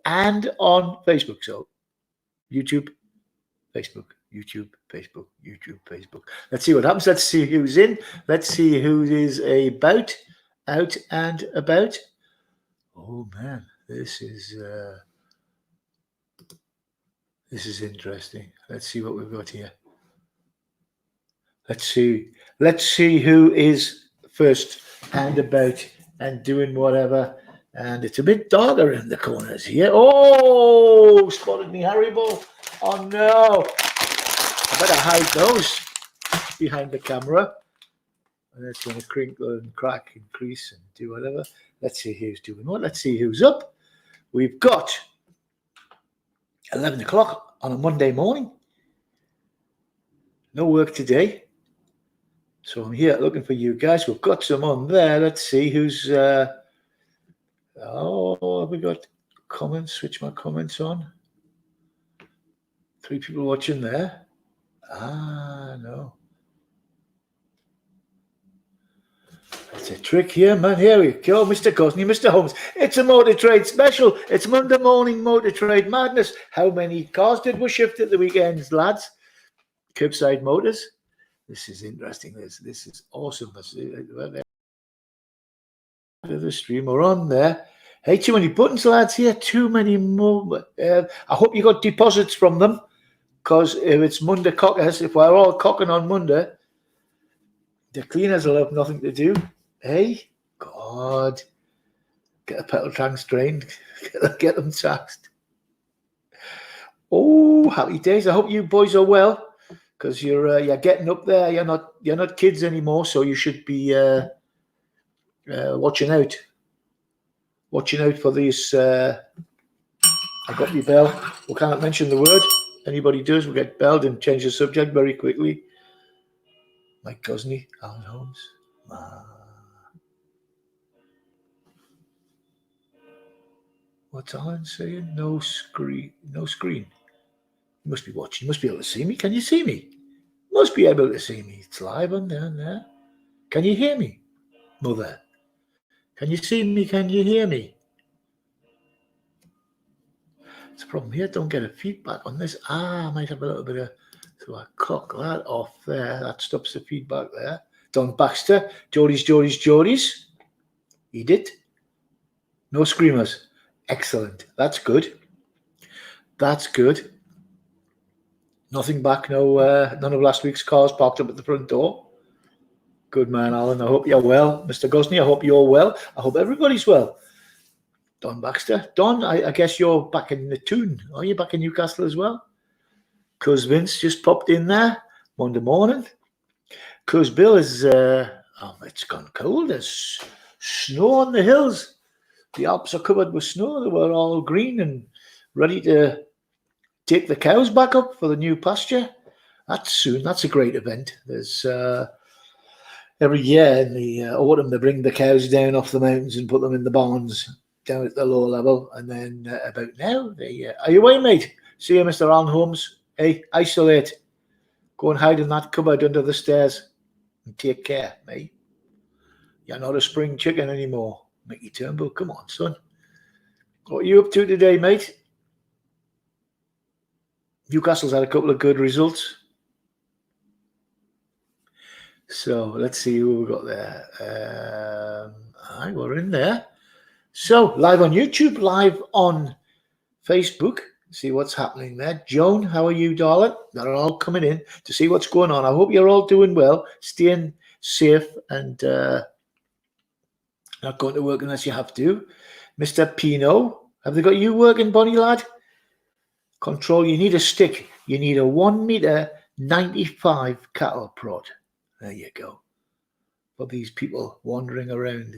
and on Facebook. So YouTube, Facebook, YouTube, Facebook, YouTube, Facebook. Let's see what happens. Let's see who's in. Let's see who is out and about. Oh man, this is interesting. Let's see what we've got here. Let's see who is first and about and doing whatever. And it's a bit darker in the corners here. Oh, spotted me Haribo. Oh no. I better hide those behind the camera. And it's going to crinkle and crack and crease and do whatever. Let's see who's doing what. Let's see who's up. We've got 11 o'clock on a Monday morning. No work today. So I'm here looking for you guys. We've got some on there. Let's see who's... oh, have we got comments? Switch my comments on. 3 people watching there. Ah, no. That's a trick here, man. Here we go. Mr. Cosney, Mr. Holmes. It's a motor trade special. It's Monday morning motor trade madness. How many cars did we shift at the weekends, lads? Curbside motors. This is interesting. This is awesome. The stream we're on there. Hey, too many buttons, lads. Here, too many more. I hope you got deposits from them, because if it's Monday cockers, if we're all cocking on Monday, the cleaners will have nothing to do. Hey, God, get the petrol tanks drained, get them taxed. Oh, happy days! I hope you boys are well. Because you're getting up there, you're not kids anymore, so you should be watching out for these. I got my bell. We can't mention the word. Anybody does, we get belled and change the subject very quickly. Mike Cosney, Alan Holmes. What's Alan saying? No screen. You must be watching. You must be able to see me. Can you see me? Must be able to see me. It's live on there. Can you hear me, Mother? Can you see me? Can you hear me? It's a problem here. Don't get a feedback on this. I might have a little bit of... So I cock that off there. That stops the feedback there. Don Baxter. Geordies. Edith. No screamers. Excellent. That's good. Nothing back, none of last week's cars parked up at the front door. Good man, Alan. I hope you're well. Mr. Gosney, I hope you're well. I hope everybody's well. Don Baxter. Don, I guess you're back in the tune. Are you back in Newcastle as well? Cuz Vince just popped in there Monday morning. Cuz Bill is, it's gone cold. There's snow on the hills. The Alps are covered with snow. They were all green and ready to take the cows back up for the new pasture. That's soon. That's a great event. There's every year in the autumn they bring the cows down off the mountains and put them in the barns down at the lower level. And then about now, are you away, mate? See you, Mr. Alan Holmes. Hey, isolate. Go and hide in that cupboard under the stairs and take care, mate. You're not a spring chicken anymore, Mickey Turnbull. Come on, son. What are you up to today, mate? Newcastle's had a couple of good results. So let's see who we've got there. We're in there. So live on YouTube, live on Facebook. See what's happening there. Joan, how are you, darling? They're all coming in to see what's going on. I hope you're all doing well, staying safe and not going to work unless you have to. Mr. Pino, have they got you working, Bonnie lad? Control, you need a stick. You need a 1 meter 95 cattle prod. There you go. For these people wandering around.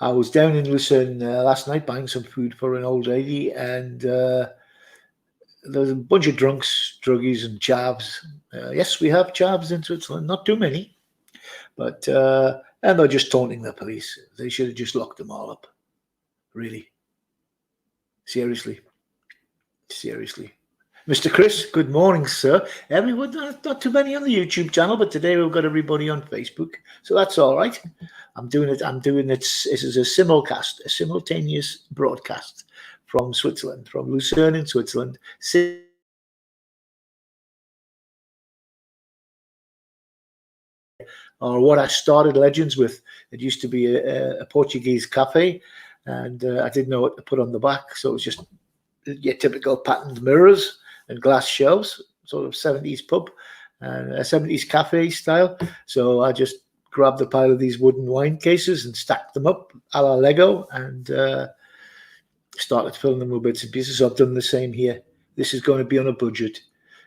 I was down in Luzern last night buying some food for an old lady, and there's a bunch of drunks, druggies, and chavs. Yes, we have chavs in Switzerland, not too many, but and they're just taunting the police. They should have just locked them all up. Really. Seriously. Mr. Chris, good morning, sir. Everyone, not too many on the YouTube channel, but today we've got everybody on Facebook, so that's all right. I'm doing it. This is a simulcast, a simultaneous broadcast from Switzerland, from Lucerne in Switzerland. Or what I started Legends with. It used to be a Portuguese cafe, and I didn't know what to put on the back, so it was just your typical patterned mirrors and glass shelves, sort of 70s pub and a 70s cafe style. So I just grabbed a pile of these wooden wine cases and stacked them up a la Lego and started filling them with bits and pieces. So I've done the same here. This is going to be on a budget.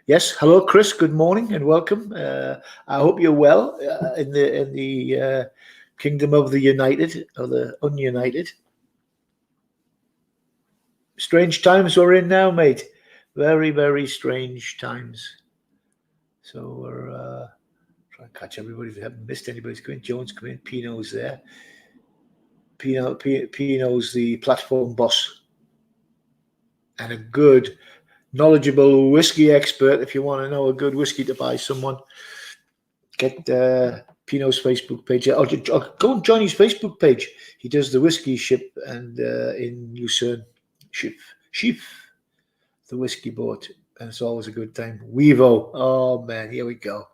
Yes, hello, Chris. Good morning and welcome. I hope you're well in the kingdom of the United or the Ununited. Strange times we're in now, mate. Very, very strange times. So we're trying to catch everybody. If we haven't missed anybody's coming. Jones come in. Pino's there. Pino's the platform boss and a good, knowledgeable whiskey expert. If you want to know a good whiskey to buy someone, get Pino's Facebook page. Or go and join his Facebook page. He does the whiskey ship and in Lucerne. Sheep, the whiskey boat, and it's always a good time. Wevo, oh man, here we go.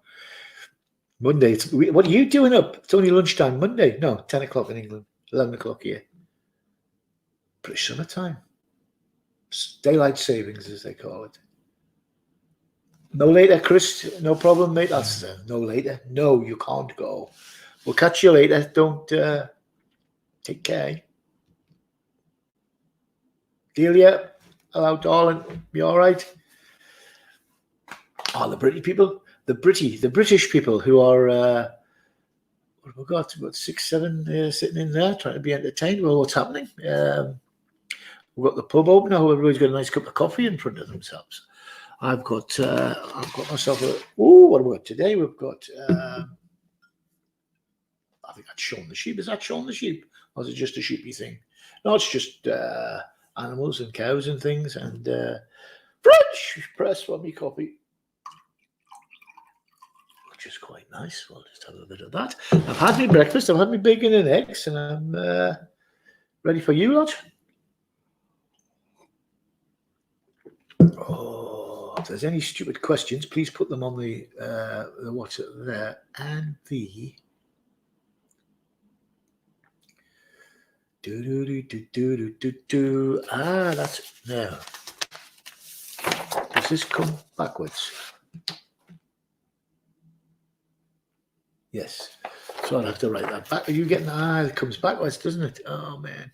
Monday, what are you doing up? It's only lunchtime. Monday, no, 10 o'clock in England, 11 o'clock here. British summertime. Daylight savings, as they call it. No later, Chris, no problem, mate. That's no later. No, you can't go. We'll catch you later. Don't take care. Delia, hello, darling. You all right? Oh, the British people, the British people who are, what have we got? About 6, 7 sitting in there trying to be entertained. Well, what's happening? We've got the pub open now. Everybody's got a nice cup of coffee in front of themselves. I've got myself a. Oh, what have we got today? We've got. I think that's Shaun the Sheep. Is that Shaun the Sheep, or is it just a sheepy thing? No, it's just animals and cows and things and French press for me coffee, which is quite nice. We'll just have a bit of that. I've had my breakfast. I've had my bacon and eggs, and I'm ready for you lot. Oh, if there's any stupid questions, please put them on the WhatsApp there and the. That's now. Does this come backwards? Yes. So I'll have to write that back. Are you getting it comes backwards, doesn't it? Oh man.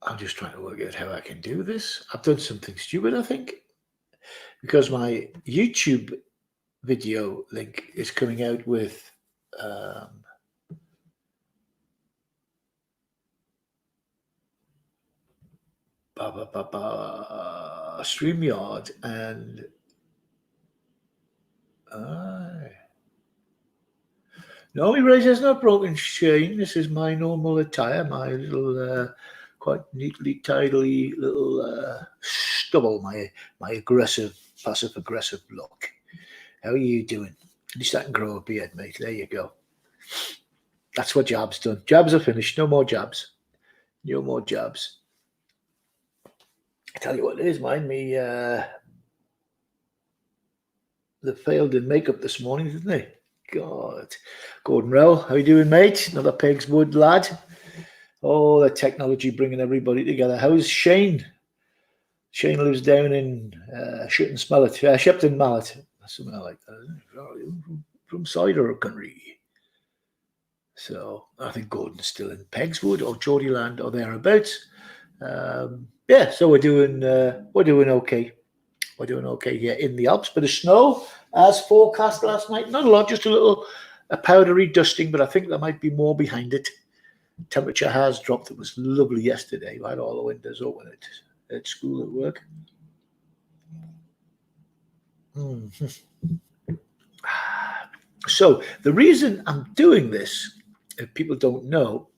I'm just trying to work out how I can do this. I've done something stupid, I think, because my YouTube video link is coming out with StreamYard and no, my razor's not broken, Shane. This is my normal attire, my little quite neatly, tidily little stubble, my aggressive, passive-aggressive look. How are you doing? At least I can grow a beard, mate. There you go. That's what jabs done. Jabs are finished. No more jabs. No more jabs. I tell you what it is, mind me. They failed in makeup this morning, didn't they? God. Gordon Rell, how you doing, mate? Another Pig's Wood lad. Oh, the technology bringing everybody together. How's Shane? Shane lives down in Shepton Mallet. Something like that. From Cider Country. So I think Gordon's still in Pegswood or Geordieland or thereabouts. Yeah, so we're doing okay. We're doing okay here in the Alps. Bit of snow as forecast last night. Not a lot, just a powdery dusting, but I think there might be more behind it. Temperature has dropped. It was lovely yesterday. I had all the windows open at school, at work. So the reason I'm doing this, if people don't know,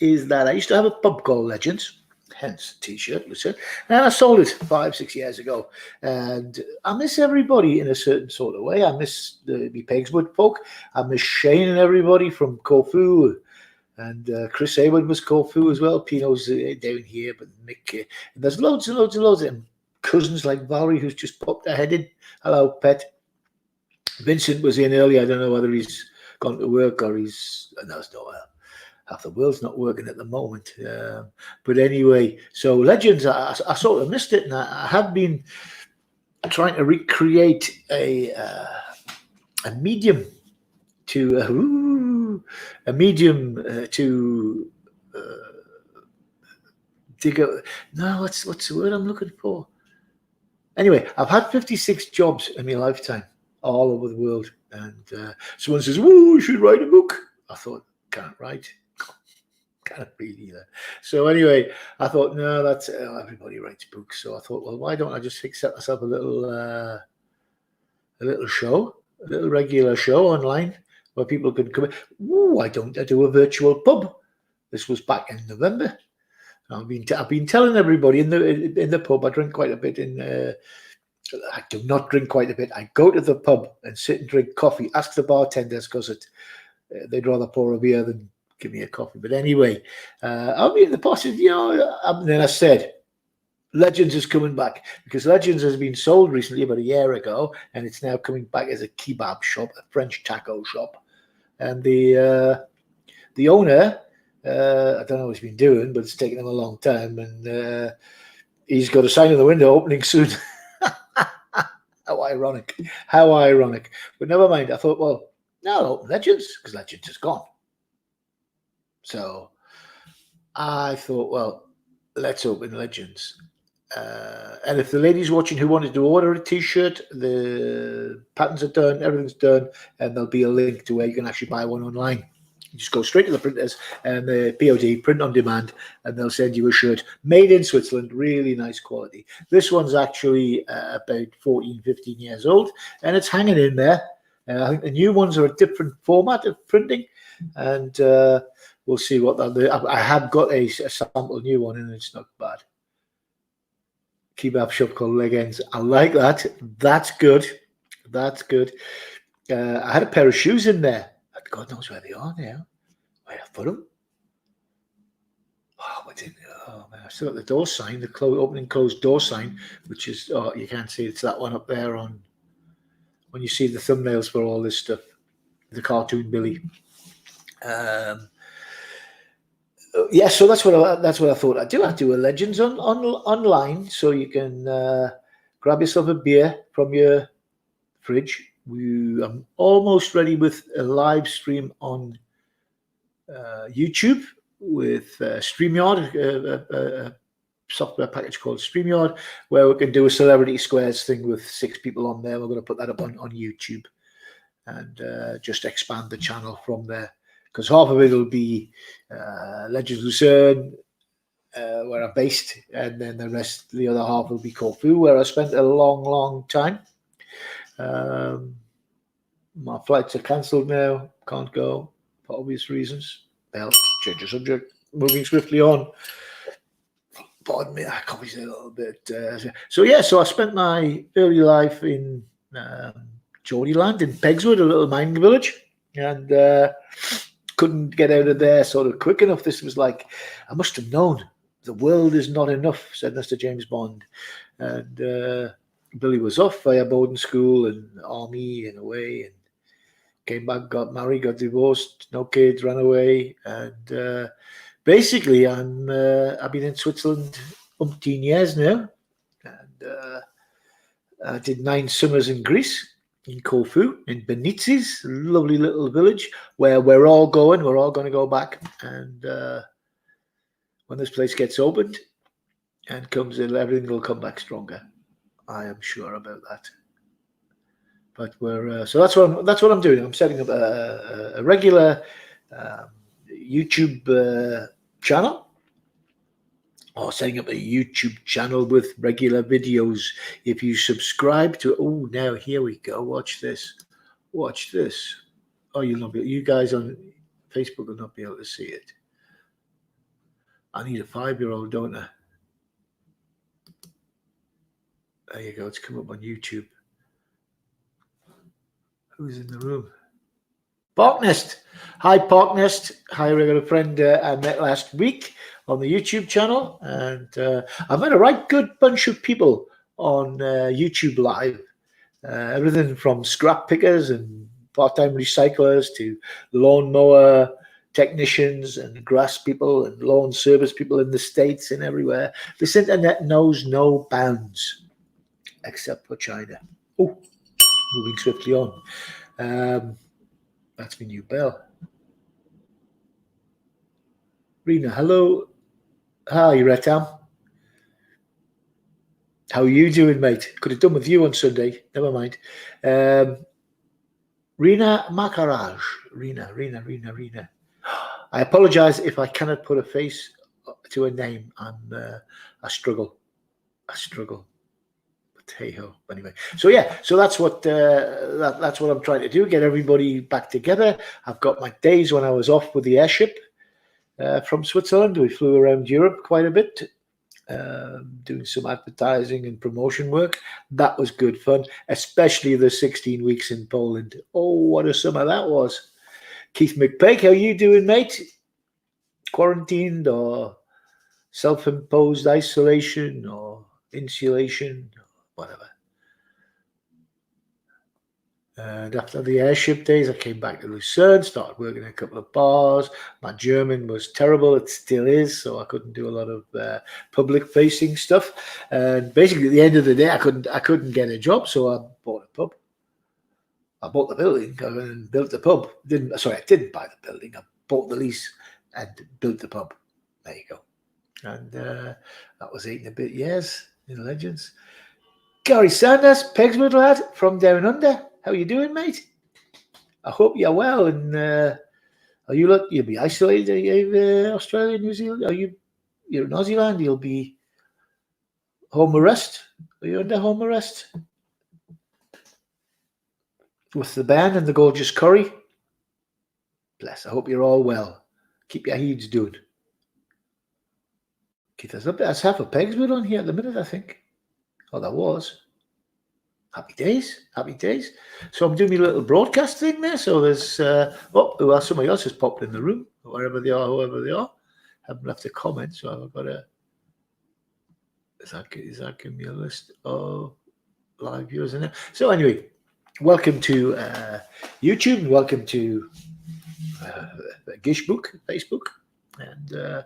is that I used to have a pub called Legends, hence the t-shirt, Luzern, and I sold it 5-6 years ago. And I miss everybody in a certain sort of way. I miss the Pegswood folk. I miss Shane and everybody from Corfu. And Chris Haywood was Corfu as well. Pino's down here, but Mick. And there's loads and loads and loads of them. Cousins like Valerie, who's just popped her head in. Hello, pet. Vincent was in earlier. I don't know whether he's gone to work or he's. No, it's not. Half the world's not working at the moment. But anyway, so Legends, I sort of missed it, and I had been trying to recreate a medium to dig out. No, what's the word I'm looking for? Anyway, I've had 56 jobs in my lifetime, all over the world, and someone says, "Whoa, you should write a book." I thought, can't write. Can't read either. So anyway, I thought, no, that's everybody writes books. So I thought, well, why don't I just set myself a little show, a little regular show online where people can come in. Ooh, why don't I do a virtual pub? This was back in November. I've been telling everybody in the pub. I drink quite a bit. I do not drink quite a bit. I go to the pub and sit and drink coffee. Ask the bartenders because they'd rather pour a beer than give me a coffee. But anyway, I'll be in the past, and then I said, Legends is coming back because Legends has been sold recently about a year ago, and it's now coming back as a kebab shop, a French taco shop. And the owner, I don't know what he's been doing, but it's taken him a long time, and he's got a sign in the window opening soon. How ironic. But never mind. I thought, well, now I'll open Legends because Legends is gone. So I thought, well, let's open Legends. And if the ladies watching who wanted to order a t-shirt, the patterns are done, everything's done, and there'll be a link to where you can actually buy one online. You just go straight to the printers and the POD, print on demand, and they'll send you a shirt made in Switzerland, really nice quality. This one's actually about 14, 15 years old, and it's hanging in there. I think the new ones are a different format of printing, and we'll see what they'll do. I have got a sample new one, and it's not bad. Kebab shop called Legends. I like that. That's good. I had a pair of shoes in there. God knows where they are now. Where I put them? Oh man, I still got the door sign, the opening closed door sign, which is, you can't see, it's that one up there on when you see the thumbnails for all this stuff, the cartoon Billy. Yeah, so that's what I thought I'd do. I'd do a Legends online, so you can grab yourself a beer from your fridge. I'm almost ready with a live stream on YouTube with StreamYard, a software package called StreamYard, where we can do a Celebrity Squares thing with 6 people on there. We're going to put that up on YouTube and just expand the channel from there. Because half of it will be Legends Luzern, where I'm based, and then the other half will be Corfu, where I spent a long, long time. My flights are cancelled now. Can't go for obvious reasons. Well, change the subject. Moving swiftly on. Pardon me, I copied a little bit. So I spent my early life in Geordieland in Pegswood, a little mining village, and couldn't get out of there sort of quick enough. This was like, I must have known the world is not enough, said Mr. James Bond. And Billy was off via boarding school and army and away, and came back, got married, got divorced, no kids, ran away. And basically, I've been in Switzerland umpteen years now. And I did 9 summers in Greece, in Corfu, in Benitsis, a lovely little village where we're all going to go back. And when this place gets opened and comes in, everything will come back stronger. I am sure about that. But so that's what I'm doing. I'm setting up a regular YouTube channel or setting up a YouTube channel with regular videos. If you subscribe to, oh, now here we go. Watch this. Watch this. Oh, you'll not be, you guys on Facebook will not be able to see it. I need a 5-year-old, don't I? There you go. It's come up on YouTube. Who's in the room? Parknest. Hi, Parknest. Hi, regular friend I met last week on the YouTube channel. And I've met a right good bunch of people on YouTube Live. Everything from scrap pickers and part-time recyclers to lawnmower technicians and grass people and lawn service people in the States and everywhere. This internet knows no bounds except for China. Oh, moving swiftly on. That's my new bell. Rena, hello. Hi, Retam. How are you doing, mate? Could have done with you on Sunday. Never mind. Rena Makaraj. Rena. I apologize if I cannot put a face to a name. I struggle. But hey ho. Anyway, so yeah, so that's what that's what I'm trying to do. Get everybody back together. I've got my days when I was off with the airship from Switzerland. We flew around Europe quite a bit, doing some advertising and promotion work. That was good fun, especially the 16 weeks in Poland. Oh, what a summer that was. Keith McPake, how you doing, mate? Quarantined or self-imposed isolation or insulation, whatever. And after the airship days, I came back to Lucerne, started working in a couple of bars. My German was terrible. It still is, so I couldn't do a lot of public-facing stuff. And basically, at the end of the day, I couldn't get a job, so I bought a pub. I bought the building and built the pub. I didn't buy the building. I bought the lease and built the pub. There you go. And that was 8 and a bit years in Legends. Gary Sanders, Pegswood lad from down under. How you doing, mate? I hope you're well. And you'll be isolated? Are you Australia, New Zealand? You're in Aussie land? You'll be home arrest? Are you under home arrest? With the band and the gorgeous curry. Bless. I hope you're all well. Keep your heads doing. Keith, there's half a Pegswood on here at the minute, I think. Oh, that was. Happy days. So I'm doing my little broadcast thing there. So there's, somebody else has popped in the room, whoever they are. Haven't left a comment, so I've got to. Is that giving me a list of live viewers in there? So anyway, welcome to YouTube and welcome to Gishbook, Facebook. And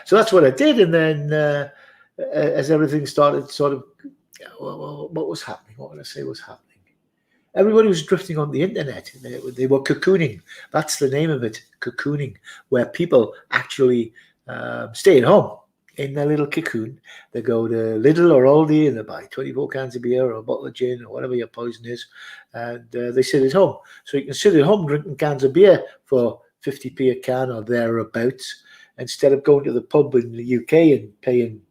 so that's what I did. And then as everything started sort of, what was happening? What would I say was happening? Everybody was drifting on the internet. They were cocooning. That's the name of it, cocooning, where people actually stay at home in their little cocoon. They go to Lidl or Aldi and they buy 24 cans of beer or a bottle of gin or whatever your poison is, and they sit at home. So you can sit at home drinking cans of beer for 50p a can or thereabouts, instead of going to the pub in the UK and paying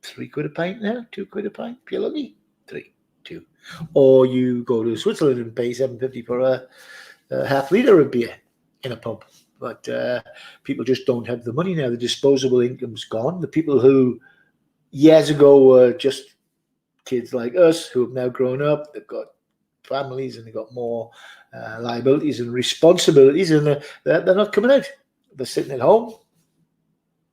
£3 a pint now, £2 a pint, if you're lucky. 2. Or you go to Switzerland and pay £7.50 for a half litre of beer in a pub. But people just don't have the money now. The disposable income's gone. The people who years ago were just kids like us who have now grown up, they've got families and they've got more liabilities and responsibilities, and they're not coming out. They're sitting at home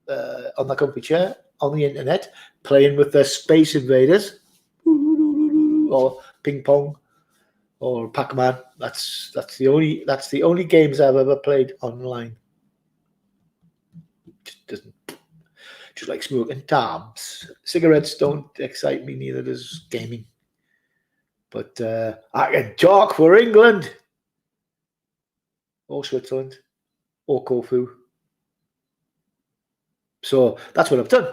on their comfy chair on the internet playing with their Space Invaders or ping pong or Pac-Man. That's the only games I've ever played online. Just like smoking tabs. Cigarettes don't excite me, neither does gaming. But I can talk for England or Switzerland or Corfu. So that's what I've done.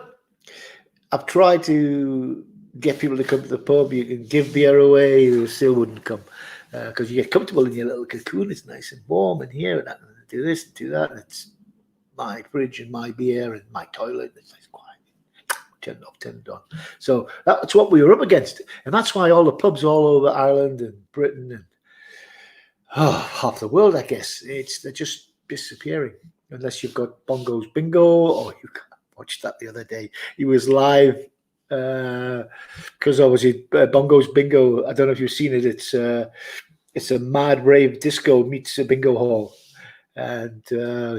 I've tried to get people to come to the pub. You can give beer away. They still wouldn't come because you get comfortable in your little cocoon. It's nice and warm in here. And I can do this and do that. And it's my fridge and my beer and my toilet. It's nice quiet. turned off, turned on. So that's what we were up against. And that's why all the pubs all over Ireland and Britain and half the world, I guess, they're just disappearing. Unless you've got Bongos Bingo, or you watched that the other day. He was live because obviously Bongos Bingo, I don't know if you've seen it, it's a mad rave disco meets a bingo hall. And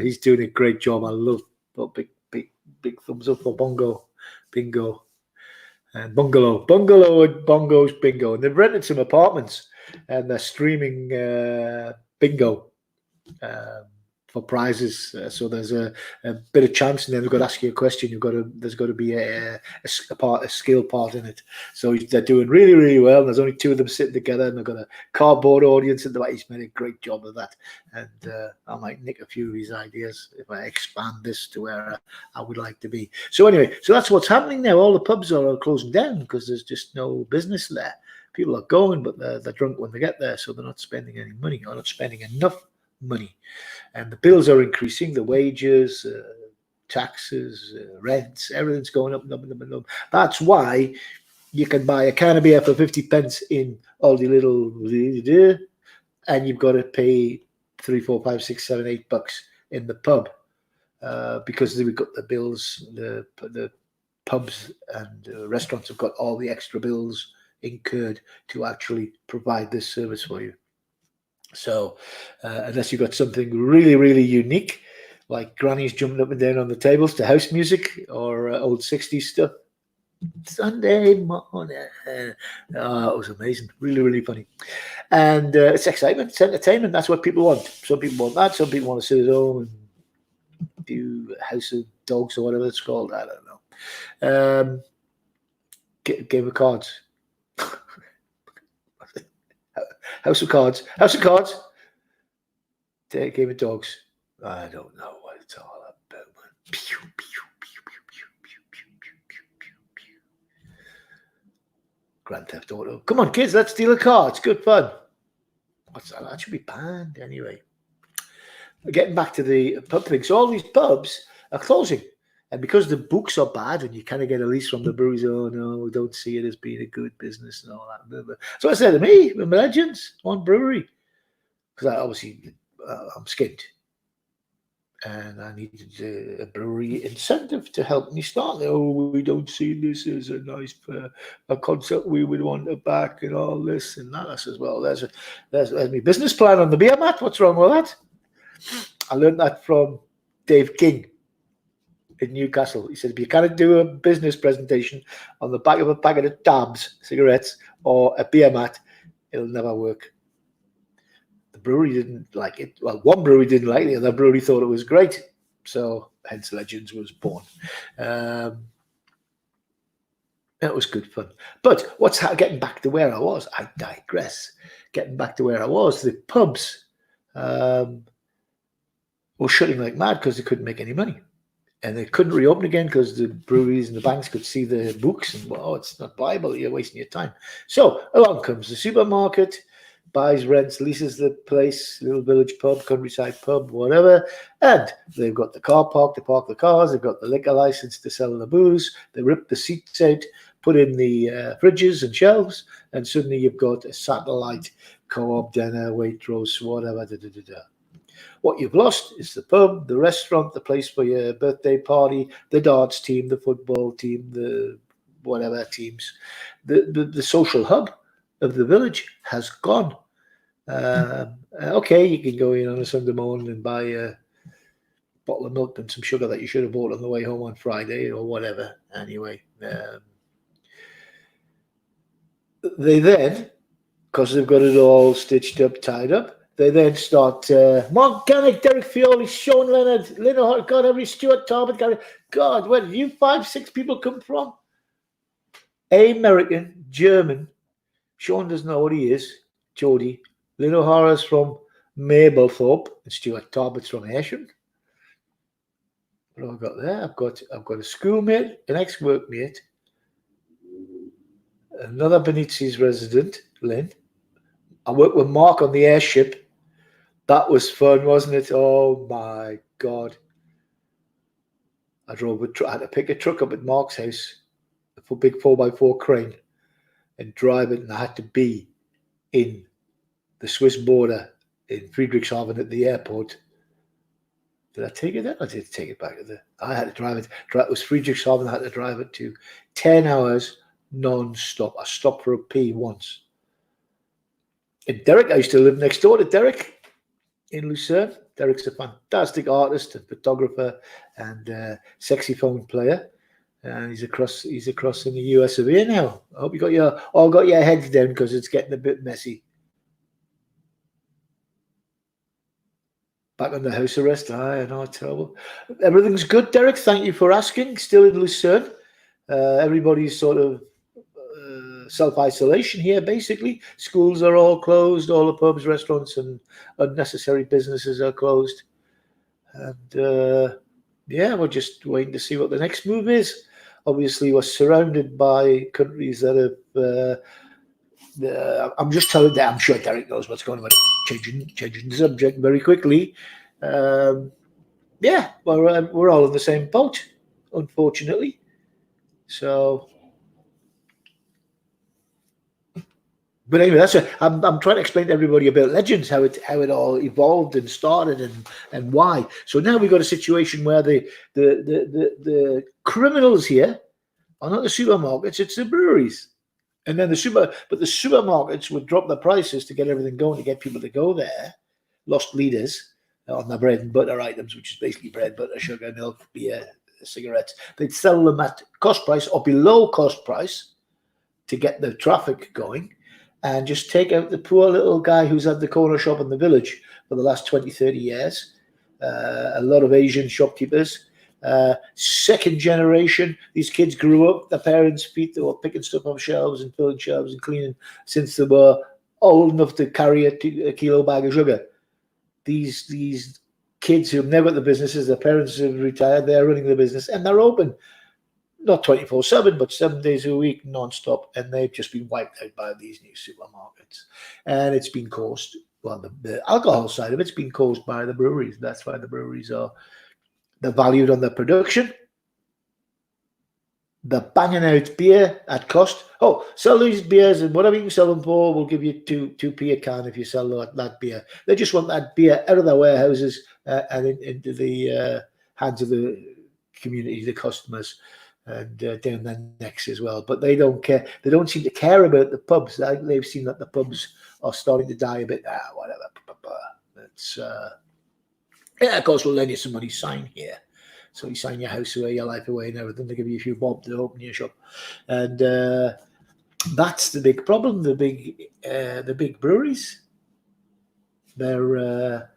he's doing a great job. I love big thumbs up for Bongo Bingo and Bungalow and Bongos Bingo. And they've rented some apartments and they're streaming bingo for prizes. So there's a bit of chance, and then they've got to ask you a question. There's got to be a skill part in it. So they're doing really, really well. There's only two of them sitting together, and they've got a cardboard audience. And he's made a great job of that. And I might nick a few of his ideas if I expand this to where I would like to be. So anyway, so that's what's happening now. All the pubs are closing down because there's just no business there. People are going, but they're drunk when they get there, so they're not spending any money, or not spending enough money. And the bills are increasing, the wages, taxes, rents, everything's going up and up and up and up. That's why you can buy a can of beer for 50 pence in Aldi Little, and you've got to pay $3, $4, $5, $6, $7, $8 in the pub because we've got the bills, the pubs and restaurants have got all the extra bills incurred to actually provide this service for you. So unless you've got something really, really unique, like grannies jumping up and down on the tables to house music or old 60s stuff, Sunday morning. It was amazing. Really, really funny. And it's excitement, it's entertainment. That's what people want. Some people want that. Some people want to sit at home and do House of Dogs or whatever it's called. I don't know. Game of Cards. House of Cards. Game of Dogs. I don't know what it's all about. Pew, pew, pew, pew, pew, pew, pew, pew, pew, pew. Grand Theft Auto. Come on, kids, let's steal a car. It's good fun. What's that? That should be banned anyway. Getting back to the pub thing. So all these pubs are closing. And because the books are bad and you kind of get a lease from the breweries, oh no, we don't see it as being a good business and all that. So I said to me, Legends, one brewery. Because I'm skint. And I needed a brewery incentive to help me start. Oh, we don't see this as a nice a concept we would want to back and all this and that. I says, well, there's my business plan on the beer mat. What's wrong with that? I learned that from Dave King in Newcastle. He said, if you can't do a business presentation on the back of a packet of Tabs cigarettes or a beer mat, it'll never work. The brewery didn't like it. Well, one brewery didn't like it, the other brewery thought it was great. So hence Legends was born. It was good fun. But getting back to where I was, I digress. Getting back to where I was, the pubs were shutting like mad because they couldn't make any money. And they couldn't reopen again because the breweries and the banks could see the books and, well, it's not viable. You're wasting your time. So along comes the supermarket, buys, rents, leases the place, little village pub, countryside pub, whatever. And they've got the car park to park the cars. They've got the liquor license to sell the booze. They rip the seats out, put in the fridges and shelves. And suddenly you've got a satellite co-op, dinner, Waitrose, whatever. What you've lost is the pub, the restaurant, the place for your birthday party, the darts team, the football team, the whatever teams. The social hub of the village has gone. Okay, you can go in on a Sunday morning and buy a bottle of milk and some sugar that you should have bought on the way home on Friday or whatever. Anyway, they then, because they've got it all stitched up, tied up, they then start Mark Gannick, Derek Fioli, Sean Leonard, Lynn Hart, God, every Stuart Talbot, God, where did you 5-6 people come from? American, German. Sean doesn't know what he is. Jody. Lynn O'Hara's from Mablethorpe, and Stuart Talbot's from Ayrsham. What have I got there? I've got a schoolmate, an ex-workmate, another Benitzi's resident, Lynn. I worked with Mark on the airship. That was fun, wasn't it? Oh my God. I had to pick a truck up at Mark's house a big 4x4 crane and drive it, and I had to be in the Swiss border in Friedrichshafen at the airport. Did I take it there? I did take it back. I had to drive it. It was Friedrichshafen. I had to drive it to 10 hours non-stop. I stopped for a pee once. And Derek, I used to live next door to Derek in Lucerne. Derek's a fantastic artist and photographer and saxophone player. And he's across in the US of A now. I hope you got your heads down because it's getting a bit messy. Back under house arrest. I know, terrible. Everything's good, Derek. Thank you for asking. Still in Lucerne. Everybody's sort of self-isolation here, basically. Schools are all closed. All the pubs, restaurants, and unnecessary businesses are closed. And yeah, we're just waiting to see what the next move is. Obviously, we're surrounded by countries that have. I'm just telling that. I'm sure Derek knows what's going on. Changing the subject very quickly. Yeah, we're all in the same boat, unfortunately. So, but anyway, that's I'm trying to explain to everybody about Legends, how it all evolved and started and why. So now we've got a situation where the criminals here are not the supermarkets; it's the breweries. And then the supermarkets would drop the prices to get everything going, to get people to go there, lost leaders on the bread and butter items, which is basically bread, butter, sugar, milk, beer, cigarettes. They'd sell them at cost price or below cost price to get the traffic going and just take out the poor little guy who's had the corner shop in the village for the last 20, 30 years. A lot of Asian shopkeepers. Second generation, these kids grew up, their parents' feet, they were picking stuff off shelves and filling shelves and cleaning since they were old enough to carry a kilo bag of sugar. These kids who've never got the businesses, their parents have retired, they're running the business and they're open, not 24/7, but 7 days a week, non-stop, and they've just been wiped out by these new supermarkets. And it's been caused, well, the alcohol side of it's been caused by the breweries. That's why the breweries they're valued on their production. They're banging out beer at cost. Oh, sell these beers and whatever you can sell them for, we'll give you 2p a can if you sell that beer. They just want that beer out of their warehouses and into the hands of the community, the customers, and down their necks as well. But they don't care. They don't seem to care about the pubs. They've seen that the pubs are starting to die a bit. Whatever. It's yeah, of course, we'll lend you some money, sign here. So you sign your house away, your life away and everything. They give you a few bob to open your shop. And that's the big problem, the big breweries. They're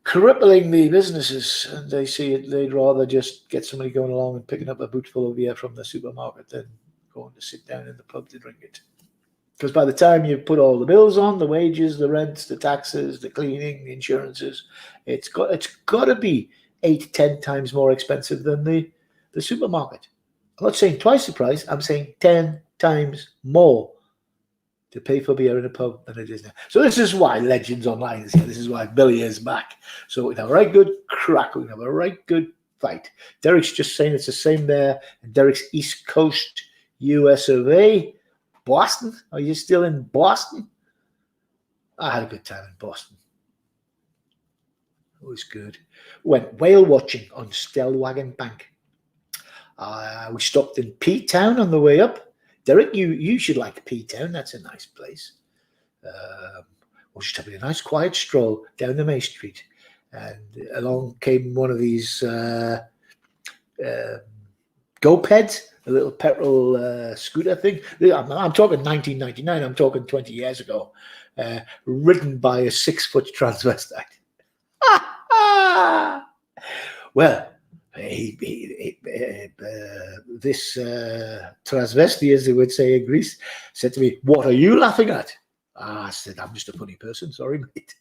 crippling the businesses, and they see it. They'd rather just get somebody going along and picking up a boot full of beer from the supermarket than going to sit down in the pub to drink it. Because by the time you put all the bills on, the wages, the rents, the taxes, the cleaning, the insurances, it's got to be 8, 10 times more expensive than the supermarket. I'm not saying twice the price. I'm saying 10 times more to pay for beer in a pub than it is now. So this is why Legends Online is here. This is why Billy is back. So we can have a right good crack. We can have a right good fight. Derek's just saying it's the same there. And Derek's East Coast, US of A. Boston? Are you still in Boston? I had a good time in Boston. It was good. Went whale watching on Stellwagen Bank. We stopped in P-Town on the way up. Derek, you should like P-Town. That's a nice place. We're just having a nice quiet stroll down the May Street. And along came one of these GoPeds, a little petrol scooter thing. I'm talking 1999. I'm talking 20 years ago. Ridden by a 6-foot transvestite. Well, this transvestite, as they would say in Greece, said to me, "What are you laughing at?" I said, "I'm just a funny person. Sorry, mate."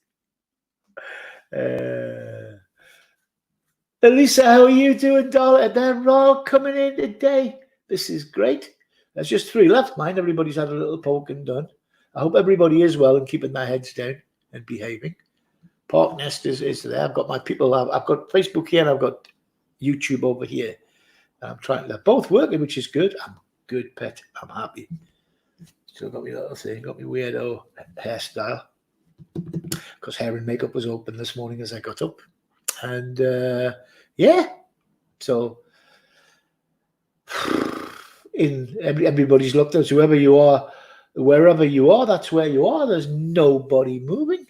Elisa, how are you doing, darling? They're all coming in today. This is great. There's just 3 left, mind. Everybody's had a little poke and done. I hope everybody is well and keeping their heads down and behaving. Park Nest is there. I've got my people. I've got Facebook here and I've got YouTube over here. I'm trying. They're both working, which is good. I'm good, pet. I'm happy. Still got my little thing, got my weirdo hairstyle. Because hair and makeup was open this morning as I got up. And yeah, so everybody's looked at whoever you are, wherever you are, that's where you are. There's nobody moving.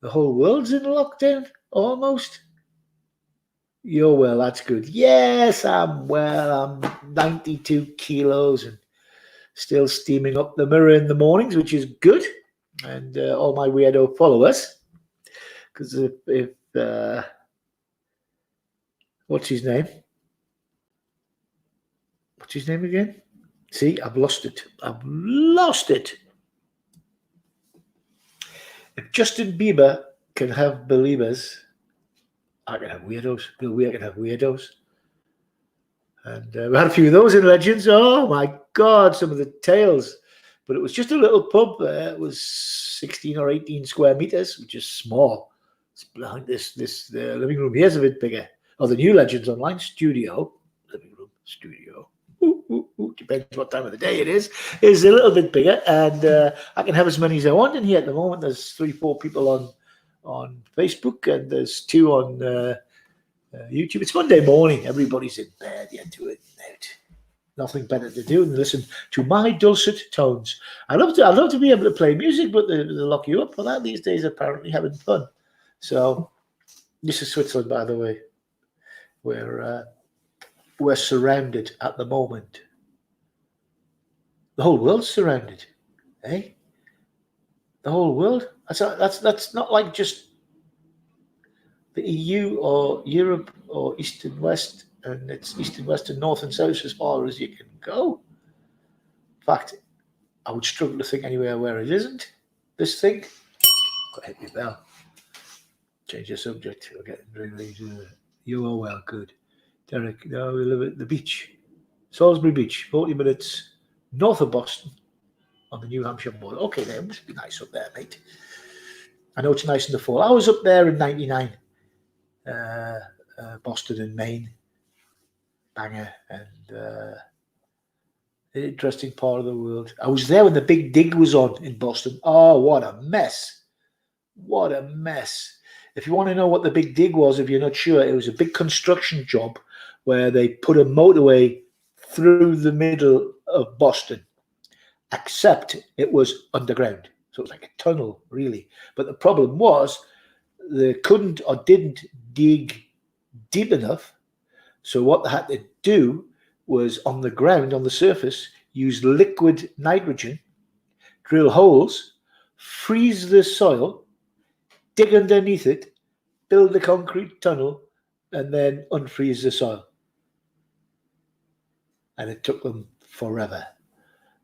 The whole world's in lockdown, almost. You're well, that's good. Yes, I'm well. I'm 92 kilos and still steaming up the mirror in the mornings, which is good. And all my weirdo followers, because if what's his name? What's his name again? See, I've lost it. I've lost it. If Justin Bieber can have believers, I can have weirdos. Bill Weir can have weirdos. And we had a few of those in Legends. Oh, my God, some of the tales. But it was just a little pub. It was 16 or 18 square meters, which is small. It's behind this the living room here's a bit bigger. Oh, the new Legends Online studio. Living room studio. Depends what time of the day it is a little bit bigger, and I can have as many as I want in here. At the moment there's 3-4 people on Facebook, and there's 2 on YouTube. It's Monday morning, everybody's in bed, to it out. Nothing better to do than listen to my dulcet tones. I love to be able to play music, but they lock you up for that these days, apparently having fun. So this is Switzerland, by the way, where we're surrounded at the moment. The whole world's surrounded, eh? The whole world. That's not like just the EU or Europe or East and West, and it's East and West and North and South as far as you can go. In fact, I would struggle to think anywhere where it isn't. This thing. Got to hit your bell. Change the subject. We're getting really. You are well, good. Derek, no, we live at the beach. Salisbury Beach, 40 minutes north of Boston on the New Hampshire border. Okay, there must be nice up there, mate. I know it's nice in the fall. I was up there in 99, Boston and Maine. Banger, and interesting part of the world. I was there when the big dig was on in Boston. Oh, what a mess. What a mess. If you want to know what the big dig was, if you're not sure, it was a big construction job where they put a motorway through the middle of Boston, except it was underground. So it was like a tunnel, really. But the problem was they couldn't or didn't dig deep enough. So what they had to do was on the ground, on the surface, use liquid nitrogen, drill holes, freeze the soil, dig underneath it, build a concrete tunnel, and then unfreeze the soil. And it took them forever.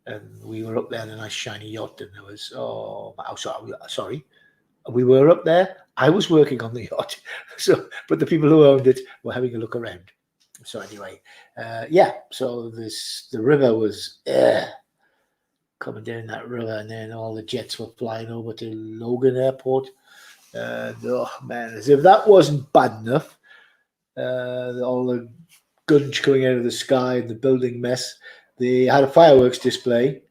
And we were up there in a nice shiny yacht, and there was, sorry, we were up there. I was working on the yacht, but the people who owned it were having a look around. So anyway, so the river was coming down that river, and then all the jets were flying over to Logan Airport. And oh man, as if that wasn't bad enough, all the guns coming out of the sky and the building mess. They had a fireworks display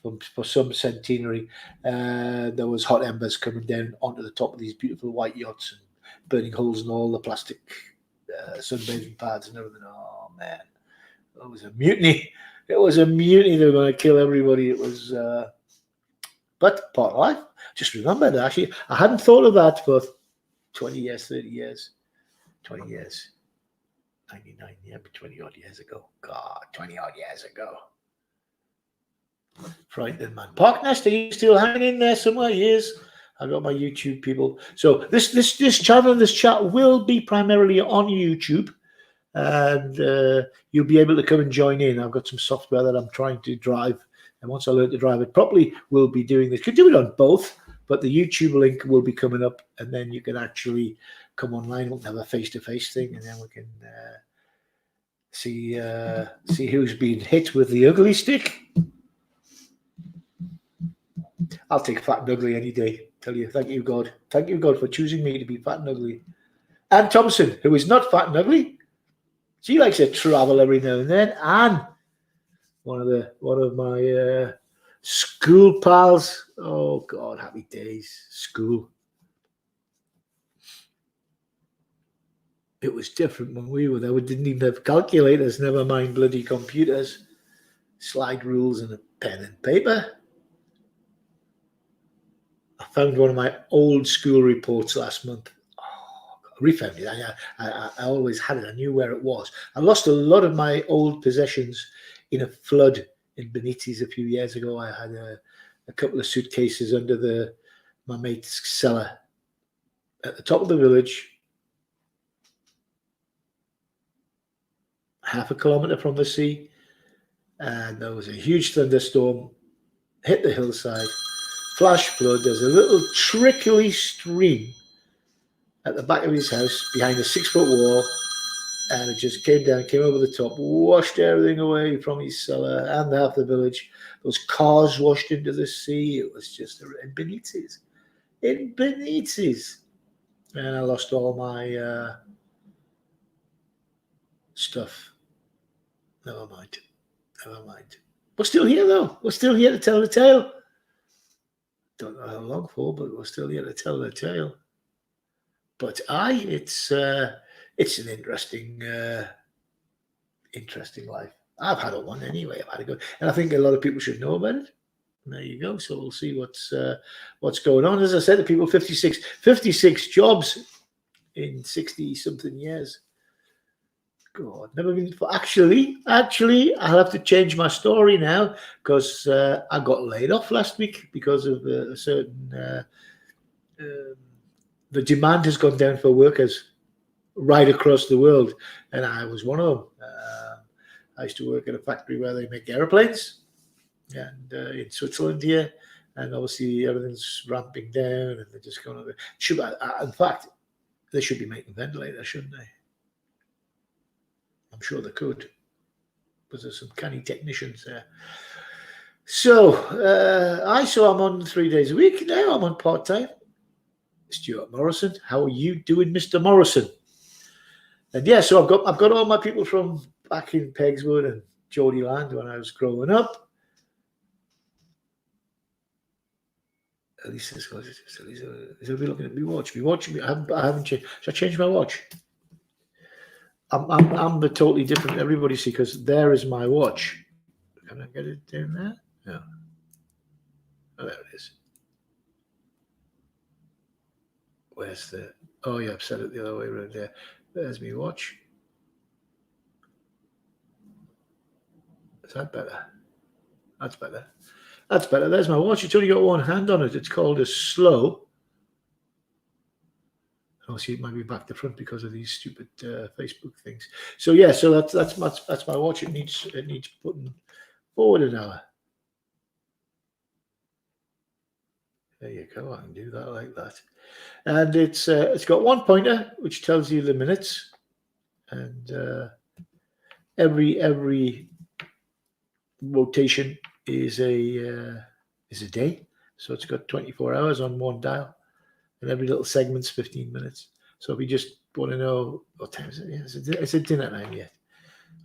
for some centenary. There was hot embers coming down onto the top of these beautiful white yachts and burning holes in all the plastic sunbathing pads and everything. Oh man, it was a mutiny. It was a mutiny. They were going to kill everybody. It was, but part of life. Just remembered, actually, I hadn't thought of that for 20 years, 30 years, 20 years. 99, but 20 odd years ago. God, 20 odd years ago. Frightening, man. Park Nest, are you still hanging in there somewhere? Yes. I got my YouTube people. So this channel, this chat will be primarily on YouTube, and you'll be able to come and join in. I've got some software that I'm trying to drive, and once I learn to drive it properly, we'll be doing this. Could do it on both, but the YouTube link will be coming up, and then you can actually come online. We'll have a face-to-face thing, and then we can see who's been hit with the ugly stick. I'll take fat and ugly any day. Tell you, thank you, God. Thank you, God, for choosing me to be fat and ugly. Anne Thompson, who is not fat and ugly, She likes to travel every now and then. And one of my school pals. Oh God, happy days. School. It was different when we were there. We didn't even have calculators, never mind bloody computers. Slide rules and a pen and paper. I found one of my old school reports last month. Oh, I refound it. I always had it. I knew where it was. I lost a lot of my old possessions in a flood in Benitez a few years ago. I had a couple of suitcases under my mate's cellar at the top of the village, half a kilometre from the sea, and there was a huge thunderstorm, hit the hillside, flash flood. There's a little trickly stream at the back of his house behind a 6-foot wall, and it just came down, came over the top, washed everything away from his cellar and half the village. Those cars washed into the sea. It was just in Benitez. In Benitez. And I lost all my stuff. Never mind. We're still here, though. We're still here to tell the tale. Don't know how long for, but we're still here to tell the tale. But it's an interesting life. I've had a one anyway. I've had a good, and I think a lot of people should know about it. And there you go. So we'll see what's going on. As I said to people, 56 jobs in 60-something years. God, never been before. Actually, I'll have to change my story now because I got laid off last week because of a certain. The demand has gone down for workers right across the world, and I was one of them. I used to work at a factory where they make airplanes, and in Switzerland here, and obviously everything's ramping down, and they're just going to. In fact, they should be making ventilators, shouldn't they? I'm sure they could, because there's some canny technicians there. So I'm on 3 days a week now. I'm on part-time. Stuart Morrison, how are you doing, Mr. Morrison? And yeah, so I've got all my people from back in Pegswood and Geordie Land when I was growing up. Elisa is everybody looking at me watch? I haven't changed. Should I change my watch? I'm the totally different everybody see, because there is my watch. Can I get it down there? No. Oh, there it is. Where's the? Oh yeah, I've set it the other way around there. There's my watch. Is that better? That's better. That's better. There's my watch. It's only got one hand on it. It's called a slow. Oh, see, it might be back to front because of these stupid Facebook things. So yeah, so that's my watch. It needs putting forward an hour. There you go. I can do that like that. And it's got one pointer which tells you the minutes, and every rotation is a day. So it's got 24 hours on one dial, and every little segment's 15 minutes. So if you just want to know what time is it? Yeah, is it dinner time yet?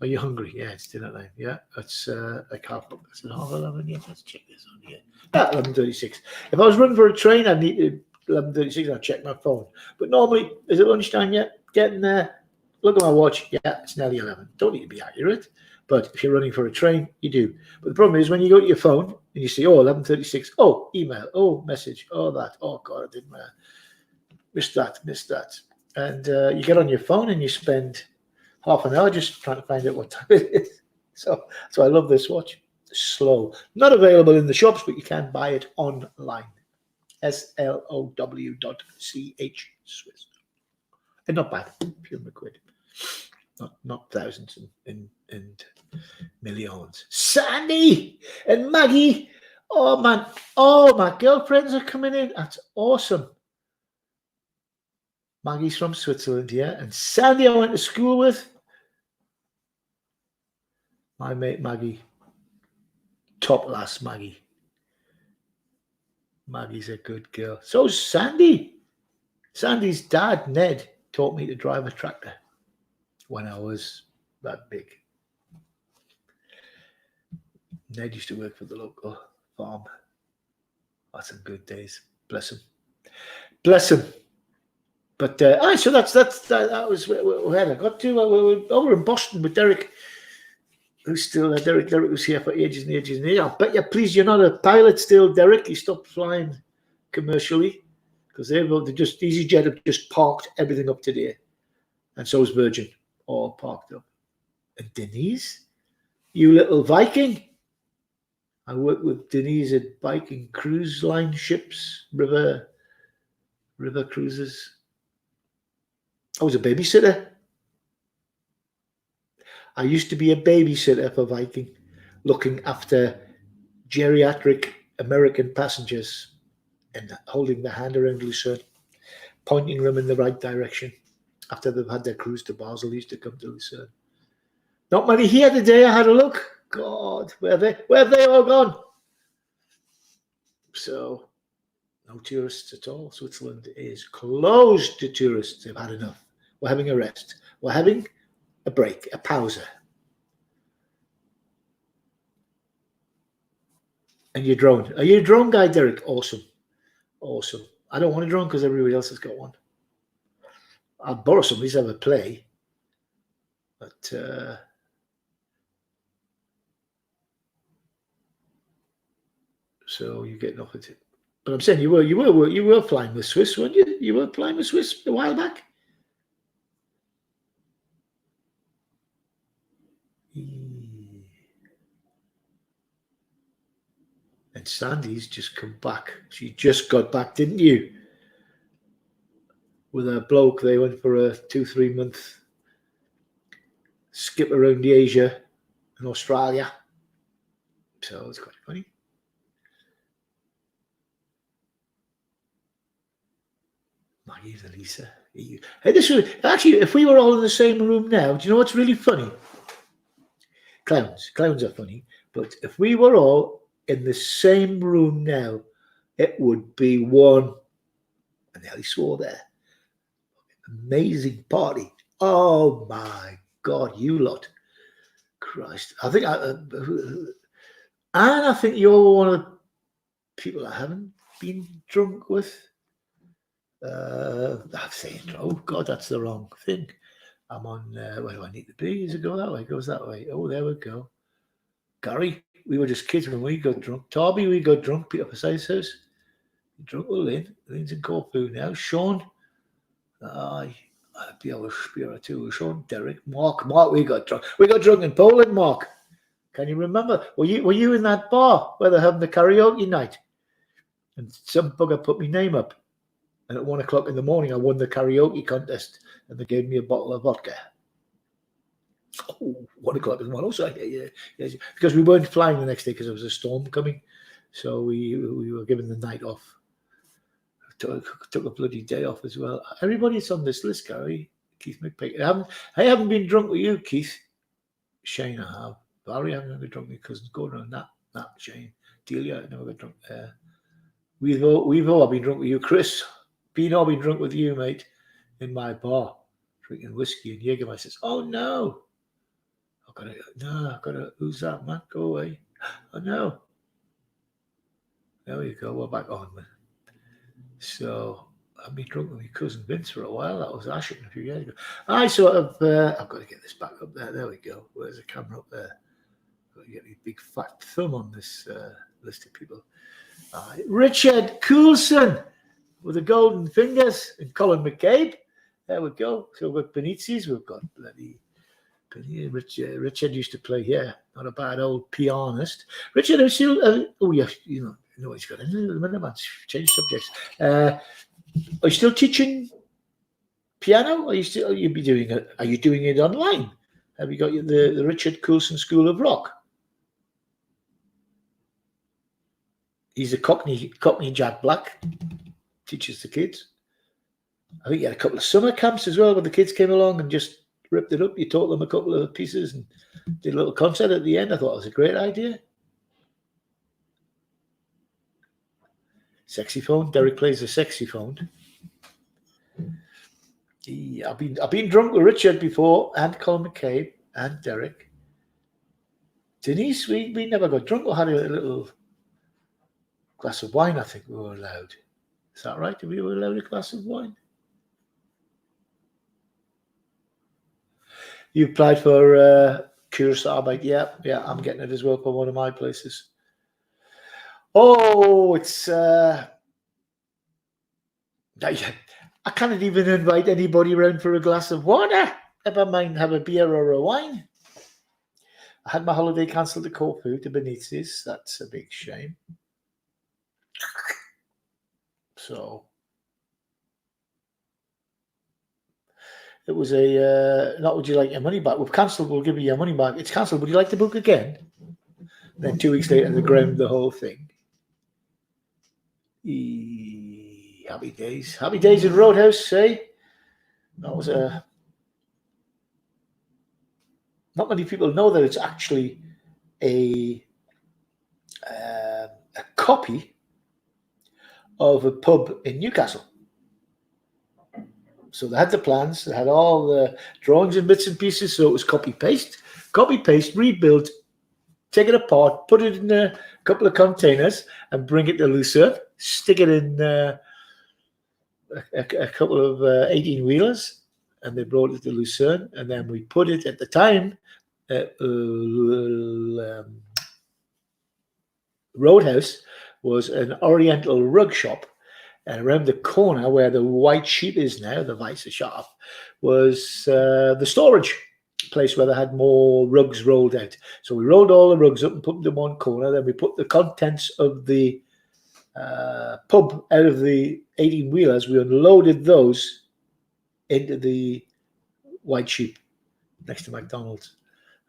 Are you hungry? Yeah, it's dinner time. Yeah, it's like half 11. Yeah, let's check this on here. 11:36. If I was running for a train, I'd need to 11:36. I'd check my phone. But normally, is it lunchtime yet? Getting there. Look at my watch. Yeah, it's nearly 11. Don't need to be accurate. But if you're running for a train, you do. But the problem is when you go to your phone and you see, 11:36. Oh, email. Oh, message. Oh, that. Oh, God, I didn't missed that. And you get on your phone and you spend half an hour just trying to find out what time it is. So I love this watch. Slow. Not available in the shops, but you can buy it online. slow.ch Swiss. And not bad. A few quid. Not thousands and millions. Sandy and Maggie. Oh man. Oh, my girlfriends are coming in. That's awesome. Maggie's from Switzerland, yeah. And Sandy I went to school with. My mate Maggie. Top lass Maggie. Maggie's a good girl. So's Sandy. Sandy's dad, Ned, taught me to drive a tractor when I was that big. Ned used to work for the local farm. That's some good days. Bless him. Bless him. But so that was where I got to. We're over in Boston with Derek, who's still Derek was here for ages and ages and ages. I bet you're pleased you're not a pilot still, Derek. He stopped flying commercially because they just EasyJet have just parked everything up today, and so is Virgin, all parked up. And Denise, you little Viking. I worked with Denise at Viking cruise line ships, river cruises. I was a babysitter. I used to be a babysitter for Viking, looking after geriatric American passengers and holding their hand around Lucerne, pointing them in the right direction. After they've had their cruise to Basel, they used to come to Lucerne. Not many here today. I had a look. God, where have they all gone? So, no tourists at all. Switzerland is closed to tourists. They've had enough. We're having a rest. We're having a break, a pause. And you're drone. Are you a drone guy, Derek? Awesome. Awesome. I don't want a drone because everybody else has got one. I'll borrow somebody's to have a play. But so you get off at it. But I'm saying you were flying with Swiss, weren't you? You were flying with Swiss a while back. And Sandy's just come back. She just got back, didn't you? With a bloke, they went for a 2-3 month skip around Asia and Australia. So it's quite funny. Maggie, Lisa. Hey, this was actually, if we were all in the same room now, do you know what's really funny? Clowns are funny, but if we were all in the same room now, it would be one, and nearly swore there, amazing party. Oh my God, you lot. Christ. I think I think you're one of the people I haven't been drunk with. I'm saying, oh God, that's the wrong thing. I'm on, where do I need to be? Does it go that way? It goes that way. Oh, there we go. Gary, we were just kids when we got drunk. Toby, we got drunk. Peter Forsyth's house. Drunk with Lynn. Lynn's in Corfu now. Sean. I'd be able to spear or two. Sean, Derek, Mark, we got drunk. We got drunk in Poland, Mark. Can you remember? Were you in that bar where they're having the karaoke night? And some bugger put my name up. And at 1 o'clock in the morning, I won the karaoke contest, and they gave me a bottle of vodka. Oh, 1 o'clock in the morning. Also, yeah. Because we weren't flying the next day because there was a storm coming, so we were given the night off. Took a bloody day off as well. Everybody's on this list, Gary. Keith McPick. I haven't been drunk with you, Keith. Shane, I have. Barry, I've never drunk with cousins. Gordon and Nat, Shane. Delia, I never got drunk. We've all been drunk with you, Chris. All been drunk with you, mate, in my bar, drinking whiskey and Jägermeister. Says, oh no. I've got to, who's that, man? Go away. Oh no. There you go. We're back on, man. So I've been drunk with my cousin Vince for a while. That was Ashton a few years ago. I sort of, I've got to get this back up there. There we go. Where's the camera up there? Got to get a big fat thumb on this list of people. Richard Coulson with the golden fingers and Colin McCabe. There we go. So we've got Benitez. We've got bloody Richard used to play here. Not a bad old pianist. Richard, I'm still. Oh yeah, you know what he's got. Change subjects. Are you still teaching piano? Are you doing it online? Have you got the Richard Coulson School of Rock? He's a Cockney Jack Black. Teaches the kids. I think you had a couple of summer camps as well where the kids came along and just ripped it up. You taught them a couple of pieces and did a little concert at the end. I thought it was a great idea. Saxophone. Derek plays the saxophone. I've been drunk with Richard before and Colin McCabe and Derek. Denise, we never got drunk or had a little glass of wine, I think we were allowed. Is that right? Did we were allowed a glass of wine? You applied for Curacao, mate. Yeah, I'm getting it as well for one of my places. Oh, it's... I cannot even invite anybody around for a glass of water. Never mind have a beer or a wine. I had my holiday cancelled to Corfu, to Benitez. That's a big shame. So it was a not would you like your money back? We've cancelled, we'll give you your money back. It's cancelled, would you like to book again? Then 2 weeks later they ground the whole thing. Happy days. Happy days in Roadhouse, eh? That was a... Not many people know that it's actually a copy of a pub in Newcastle. So they had the plans, they had all the drawings and bits and pieces, so it was copy-paste, rebuild, take it apart, put it in a couple of containers and bring it to Lucerne, stick it in a couple of 18-wheelers, and they brought it to Lucerne, and then we put it at the time Roadhouse was an Oriental rug shop, and around the corner where the White Sheep is now, the Vice shop, was the storage place where they had more rugs rolled out. So we rolled all the rugs up and put them in one corner. Then we put the contents of the pub out of the 18-wheelers. We unloaded those into the White Sheep next to McDonald's.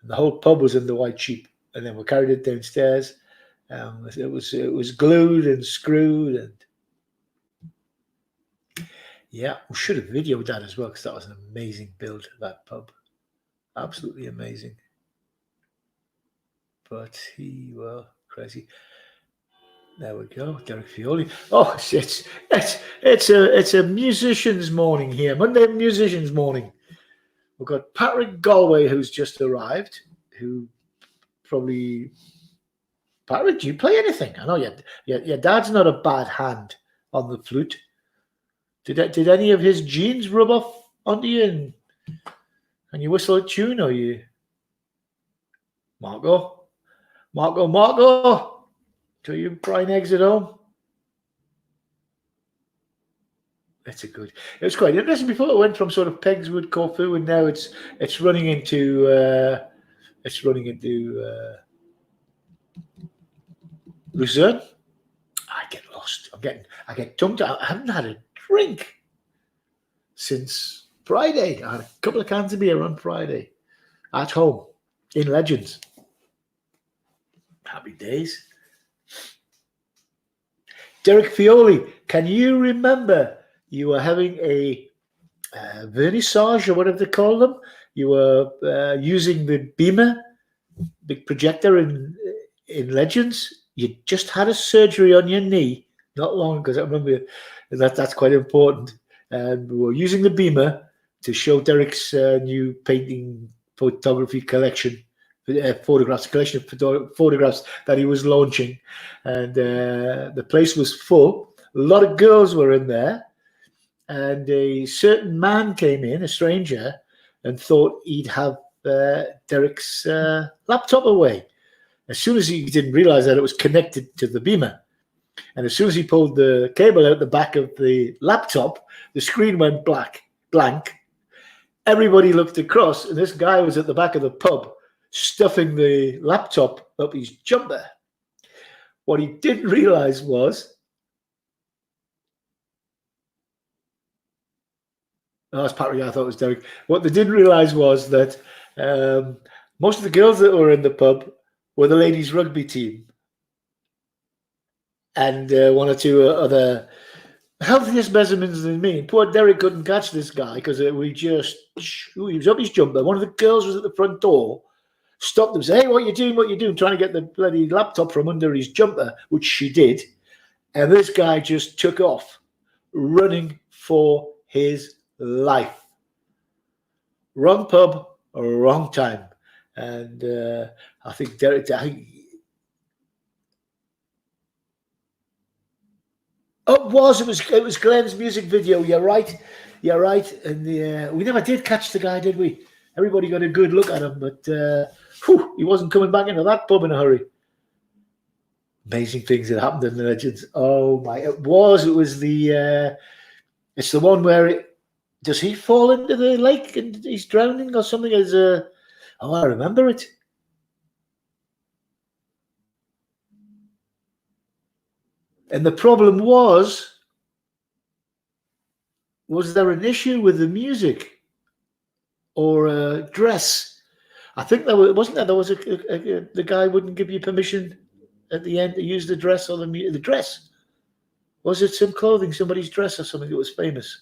And the whole pub was in the White Sheep. And then we carried it downstairs. It was glued and screwed, and yeah, we should have videoed that as well because that was an amazing build, that pub. Absolutely amazing. But crazy. There we go, Derek Fioli. Oh, it's a musician's morning here, Monday musician's morning. We've got Patrick Galway who's just arrived, who probably... Patrick, do you play anything? I know your dad's not a bad hand on the flute. Did any of his genes rub off onto you and you whistle a tune, or you... Marco? Do you frying eggs at home? It was quite interesting. Before it went from sort of Pegswood, Corfu, and now it's running into Luzern. I get lost. I get tongue tied. I haven't had a drink since Friday. I had a couple of cans of beer on Friday at home in Legends. Happy days. Derek Fioli, can you remember you were having a vernissage or whatever they call them? You were using the Beamer, big projector in Legends. You just had a surgery on your knee not long, because I remember that's quite important. And we were using the Beamer to show Derek's new painting photography collection, collection of photographs that he was launching. And the place was full. A lot of girls were in there. And a certain man came in, a stranger, and thought he'd have Derek's laptop away. As soon as he didn't realize that it was connected to the Beamer. And as soon as he pulled the cable out the back of the laptop, the screen went blank. Everybody looked across, and this guy was at the back of the pub stuffing the laptop up his jumper. What he didn't realize was... Oh, that's Patrick. I thought it was Derek. What they didn't realize was that most of the girls that were in the pub were the ladies' rugby team, and one or two other healthier specimens than me. And poor Derek couldn't catch this guy because he was up his jumper. One of the girls was at the front door, stopped him, said, "Hey, what you doing? What you doing?" Trying to get the bloody laptop from under his jumper, which she did. And this guy just took off, running for his life. Wrong pub, wrong time. And I think Derek. Oh, it was Glenn's music video. You're right. You're right. And we never did catch the guy, did we? Everybody got a good look at him, but he wasn't coming back into that pub in a hurry. Amazing things that happened in the Legends. Oh my! It was the. It's the one where does he fall into the lake and he's drowning or something? I remember it. And the problem was there an issue with the music or dress? I think wasn't there. There was the guy wouldn't give you permission at the end to use the dress or the dress. Was it some clothing, somebody's dress or something that was famous?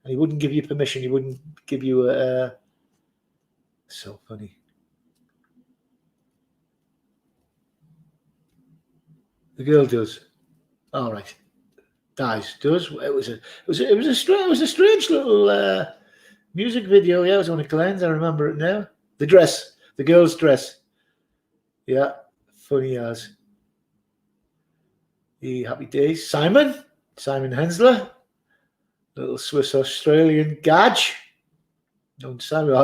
And he wouldn't give you permission. He wouldn't give you a... So funny. The girl does. All right. Dies. Does. It was a strange little music video. Yeah, it was on a cleanse. I remember it now. The dress. The girl's dress. Yeah. Funny as. Happy days. Simon Hensler. Little Swiss Australian Gadge. Simon,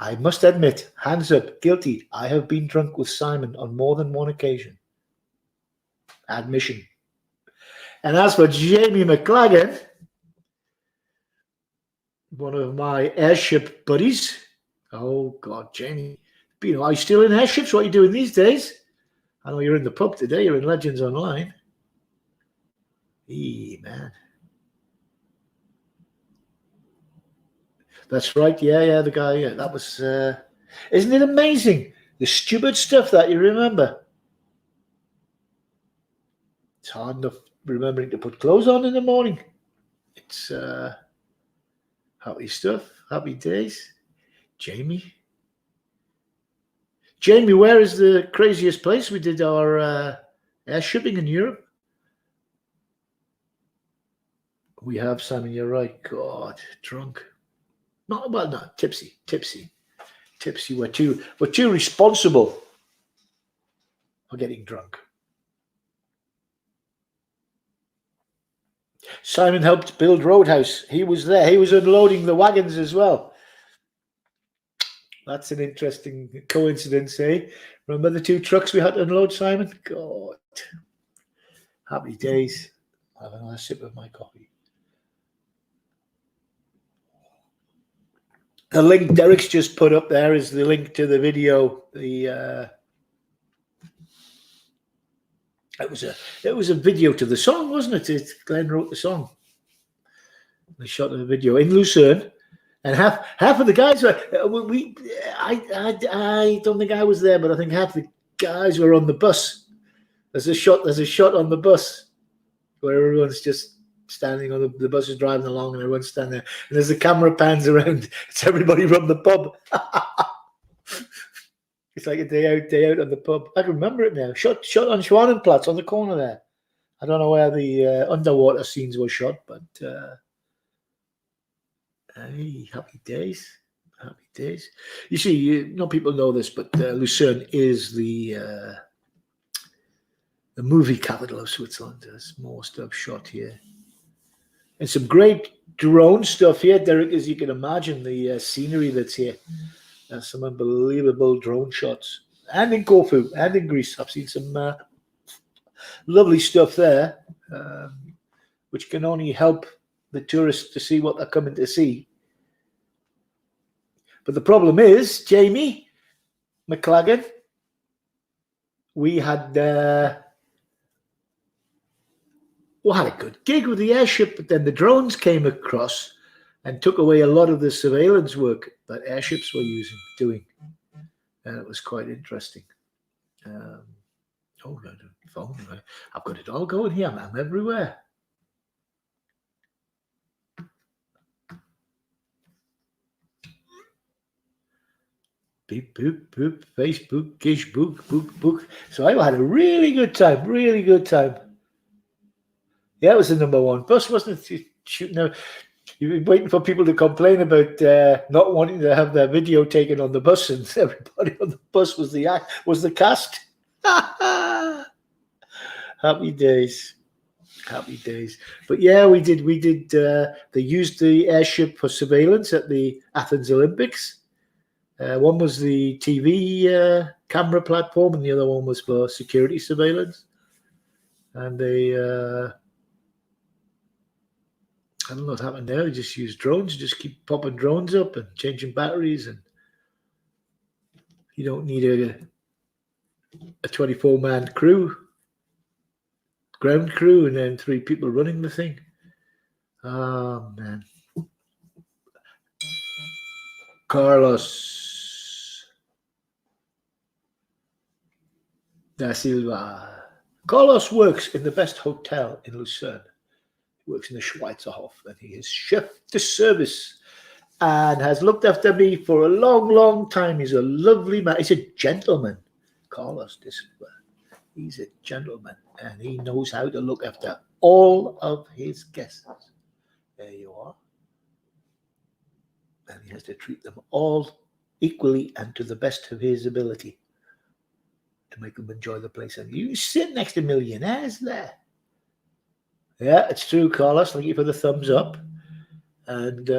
I must admit, hands up, guilty. I have been drunk with Simon on more than one occasion. Admission. And as for Jamie McLagan, one of my airship buddies. Oh God, Jamie. Are you still in airships? What are you doing these days? I know you're in the pub today. You're in Legends Online. Man. That's right. Yeah, the guy. Yeah, that was. Isn't it amazing? The stupid stuff that you remember. It's hard enough remembering to put clothes on in the morning. It's happy stuff. Happy days. Jamie, where is the craziest place we did our air shipping in Europe? We have, Simon, you're right. God, drunk. No, tipsy. We're too responsible for getting drunk. Simon helped build Roadhouse. He was there. He was unloading the wagons as well. That's an interesting coincidence, eh? Remember the 2 trucks we had to unload, Simon? God. Happy days. I'll have another sip of my coffee. The link Derek's just put up there is the link to the video. It was a video to the song, wasn't it? Glenn wrote the song. They shot the video in Lucerne, and half of the guys were. I don't think I was there, but I think half the guys were on the bus. There's a shot on the bus where everyone's just standing on the bus is driving along and everyone's standing there. And as the camera pans around, it's everybody from the pub. It's like a day out on the pub. I can remember it now. Shot on Schwanenplatz on the corner there. I don't know where the underwater scenes were shot, but hey, happy days. Happy days. You see, no people know this, but Lucerne is the movie capital of Switzerland. There's more stuff shot here. And some great drone stuff here, Derek, as you can imagine, the scenery that's here. Some unbelievable drone shots. And in Corfu and in Greece. I've seen some lovely stuff there, which can only help the tourists to see what they're coming to see. But the problem is, Jamie McLagan, we had a good gig with the airship, but then the drones came across and took away a lot of the surveillance work that airships were doing. And it was quite interesting. No, phone. I've got it all going here. I'm everywhere. Beep, boop, boop, Facebook, gish, book. So I had a really good time. Yeah, it was the number 1 bus, wasn't it? Shooting out. You've been waiting for people to complain about not wanting to have their video taken on the bus, and everybody on the bus was the cast. Happy days. Happy days. But yeah, we did. They used the airship for surveillance at the Athens Olympics. One was the TV camera platform, and the other one was for security surveillance. And they, I don't know what happened there. They just used drones, just keep popping drones up and changing batteries. And you don't need a 24-man crew. Ground crew, and then 3 people running the thing. Oh, man. Carlos da Silva. Carlos works in the best hotel in Lucerne. He works in the Schweizerhof, and he is chef de service and has looked after me for a long, long time. He's a lovely man. He's a gentleman, Carlos da Silva. He's a gentleman, and he knows how to look after all of his guests. There you are. And he has to treat them all equally and to the best of his ability to make them enjoy the place. And you sit next to millionaires there. Yeah, it's true, Carlos. Thank you for the thumbs up. And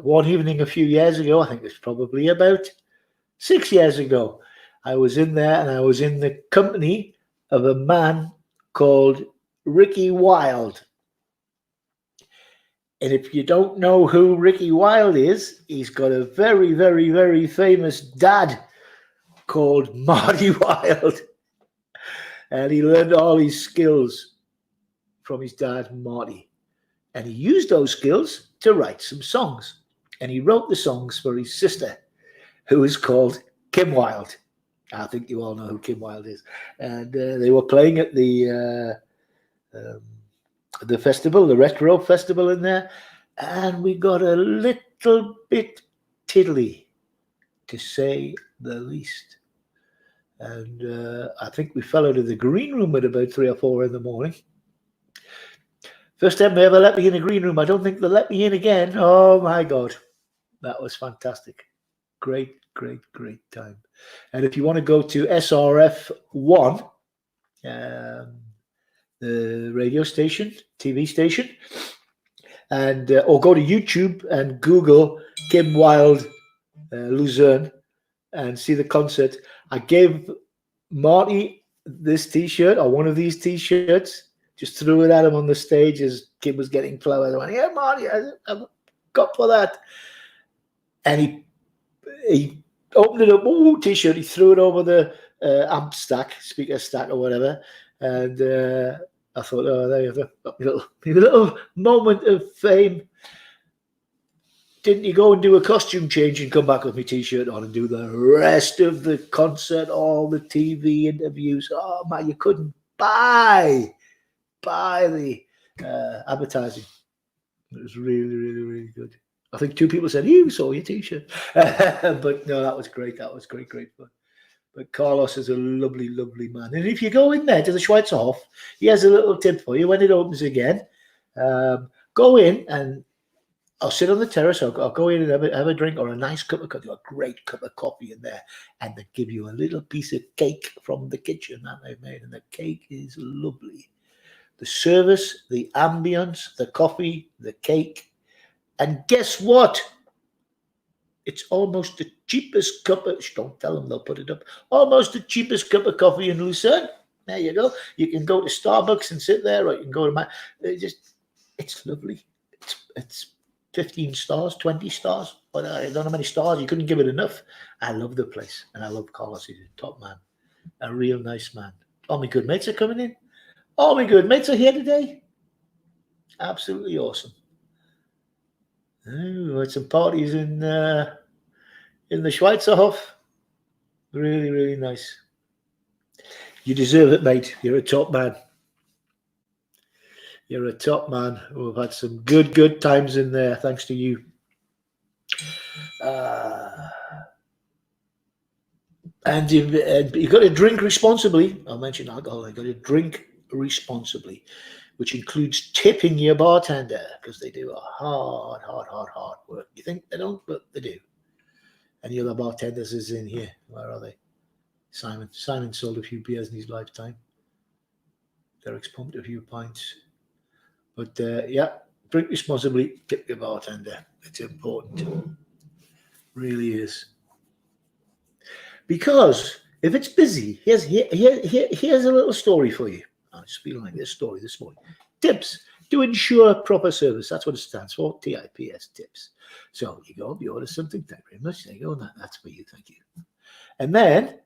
one evening a few years ago, I think it's probably about 6 years ago, I was in there, and I was in the company of a man called Ricky Wilde. And if you don't know who Ricky Wilde is, he's got a very, very, very famous dad called Marty Wilde. And he learned all his skills from his dad, Marty. And he used those skills to write some songs. And he wrote the songs for his sister, who is called Kim Wilde. I think you all know who Kim Wilde is. And they were playing at the festival, the retro festival in there. And we got a little bit tiddly, to say the least. And I think we fell out of the green room at about 3 or 4 in the morning. First time they ever let me in the green room. I don't think they'll let me in again. Oh, my God. That was fantastic. Great, great, great time. And if you want to go to SRF1, the radio station, TV station, and or go to YouTube and Google Kim Wilde Luzern and see the concert. I gave Marty this T-shirt, or one of these T-shirts, just threw it at him on the stage as Kim was getting flowers. I went, yeah, Marty, I've got for that. And he opened it up, T-shirt, he threw it over the amp stack, speaker stack or whatever. And I thought, oh, there you have a little moment of fame. Didn't you go and do a costume change and come back with my T-shirt on and do the rest of the concert, all the TV interviews? Oh, man, you couldn't buy the advertising. It was really, really, really good. I think 2 people said, you saw your T-shirt. But no, that was great. That was great, great fun. But Carlos is a lovely, lovely man. And if you go in there to the Schweizerhof, he has a little tip for you when it opens again. Go in and I'll sit on the terrace. I'll go in and have a drink or a nice cup of coffee, a great cup of coffee in there. And they give you a little piece of cake from the kitchen that they've made. And the cake is lovely. The service, the ambience, the coffee, the cake. And guess what? It's almost the cheapest cup of, don't tell them, they'll put it up. Almost the cheapest cup of coffee in Lucerne. There you go. You can go to Starbucks and sit there, or you can go to it's lovely. It's 15 stars, 20 stars. But I don't know how many stars. You couldn't give it enough. I love the place. And I love Carlos. He's a top man. A real nice man. All my good mates are coming in. All my good mates are here today. Absolutely awesome. We had some parties in the Schweizerhof. Really, really nice. You deserve it, mate. You're a top man. You're a top man. We've had some good times in there, thanks to you. And you've got to drink responsibly. I'll mention alcohol. You've got to drink responsibly, which includes tipping your bartender, because they do a hard work. You think they don't, but they do. Any other bartenders is in here? Where are they? Simon sold a few beers in his lifetime. Derek's pumped a few pints. But yeah, drink responsibly, tip your bartender. It's important. Really is. Because if it's busy, here's a little story for you. I'm just feeling like this story this morning. Tips to ensure proper service. That's what it stands for. TIPS, tips. So you go, you order something, thank you very much. There you go, that's for you, thank you. And then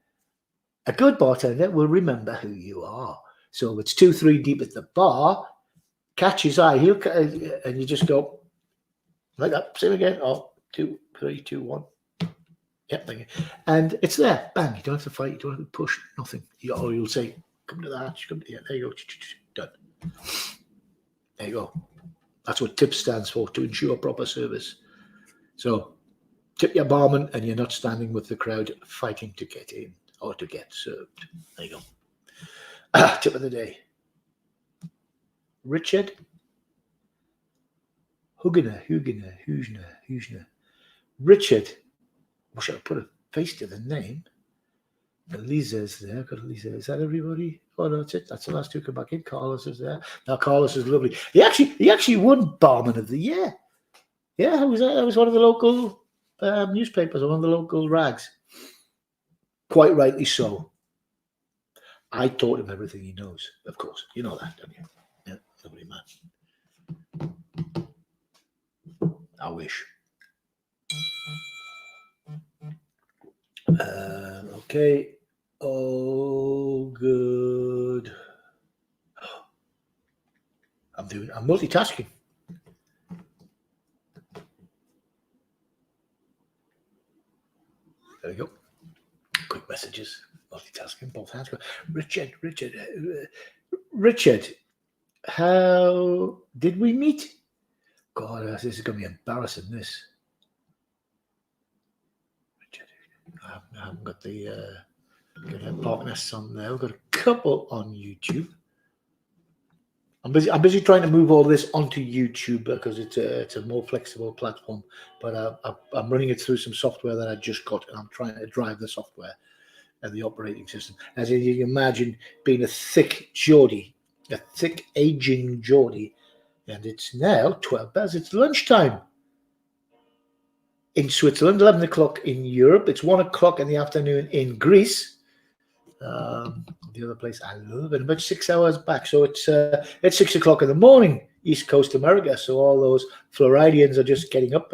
a good bartender will remember who you are. So if it's 2-3 deep at the bar, catch his eye, and you just go like that. Same again. 2, 3, 2, 1. Yep, thank you. And it's there. Bang. You don't have to fight. You don't have to push. Nothing. Or you'll say, come to the hatch. Come to the, there you go. Done. There you go. That's what TIPS stands for, to ensure proper service. So tip your barman, and you're not standing with the crowd fighting to get in or to get served. There you go. Tip of the day. Richard Hugner. Richard. Wish I could put a face to the name. Elisa's there. Got Elisa. Is that everybody? Oh no, that's it. That's the last two come back in. Carlos is there. Now Carlos is lovely. He actually won Barman of the Year. Yeah, it was one of the local newspapers, one of the local rags. Quite rightly so. I taught him everything he knows. Of course, you know that, don't you? Yeah, nobody man. I wish. Okay. Oh, good. I'm multitasking. There we go. Quick messages. Multitasking. Both hands go. Richard. How did we meet? God, this is going to be embarrassing. This. I haven't got the partners on there. We've got a couple on YouTube. I'm busy trying to move all this onto YouTube because it's a more flexible platform. But I'm running it through some software that I just got, and I'm trying to drive the software and the operating system. As you can imagine, being a thick aging Geordie, and it's now 12 bells. It's lunchtime. In Switzerland, 11 o'clock in Europe. It's 1 o'clock in the afternoon in Greece. The other place I love, and about 6 hours back. So it's 6 o'clock in the morning, East Coast America. So all those Floridians are just getting up,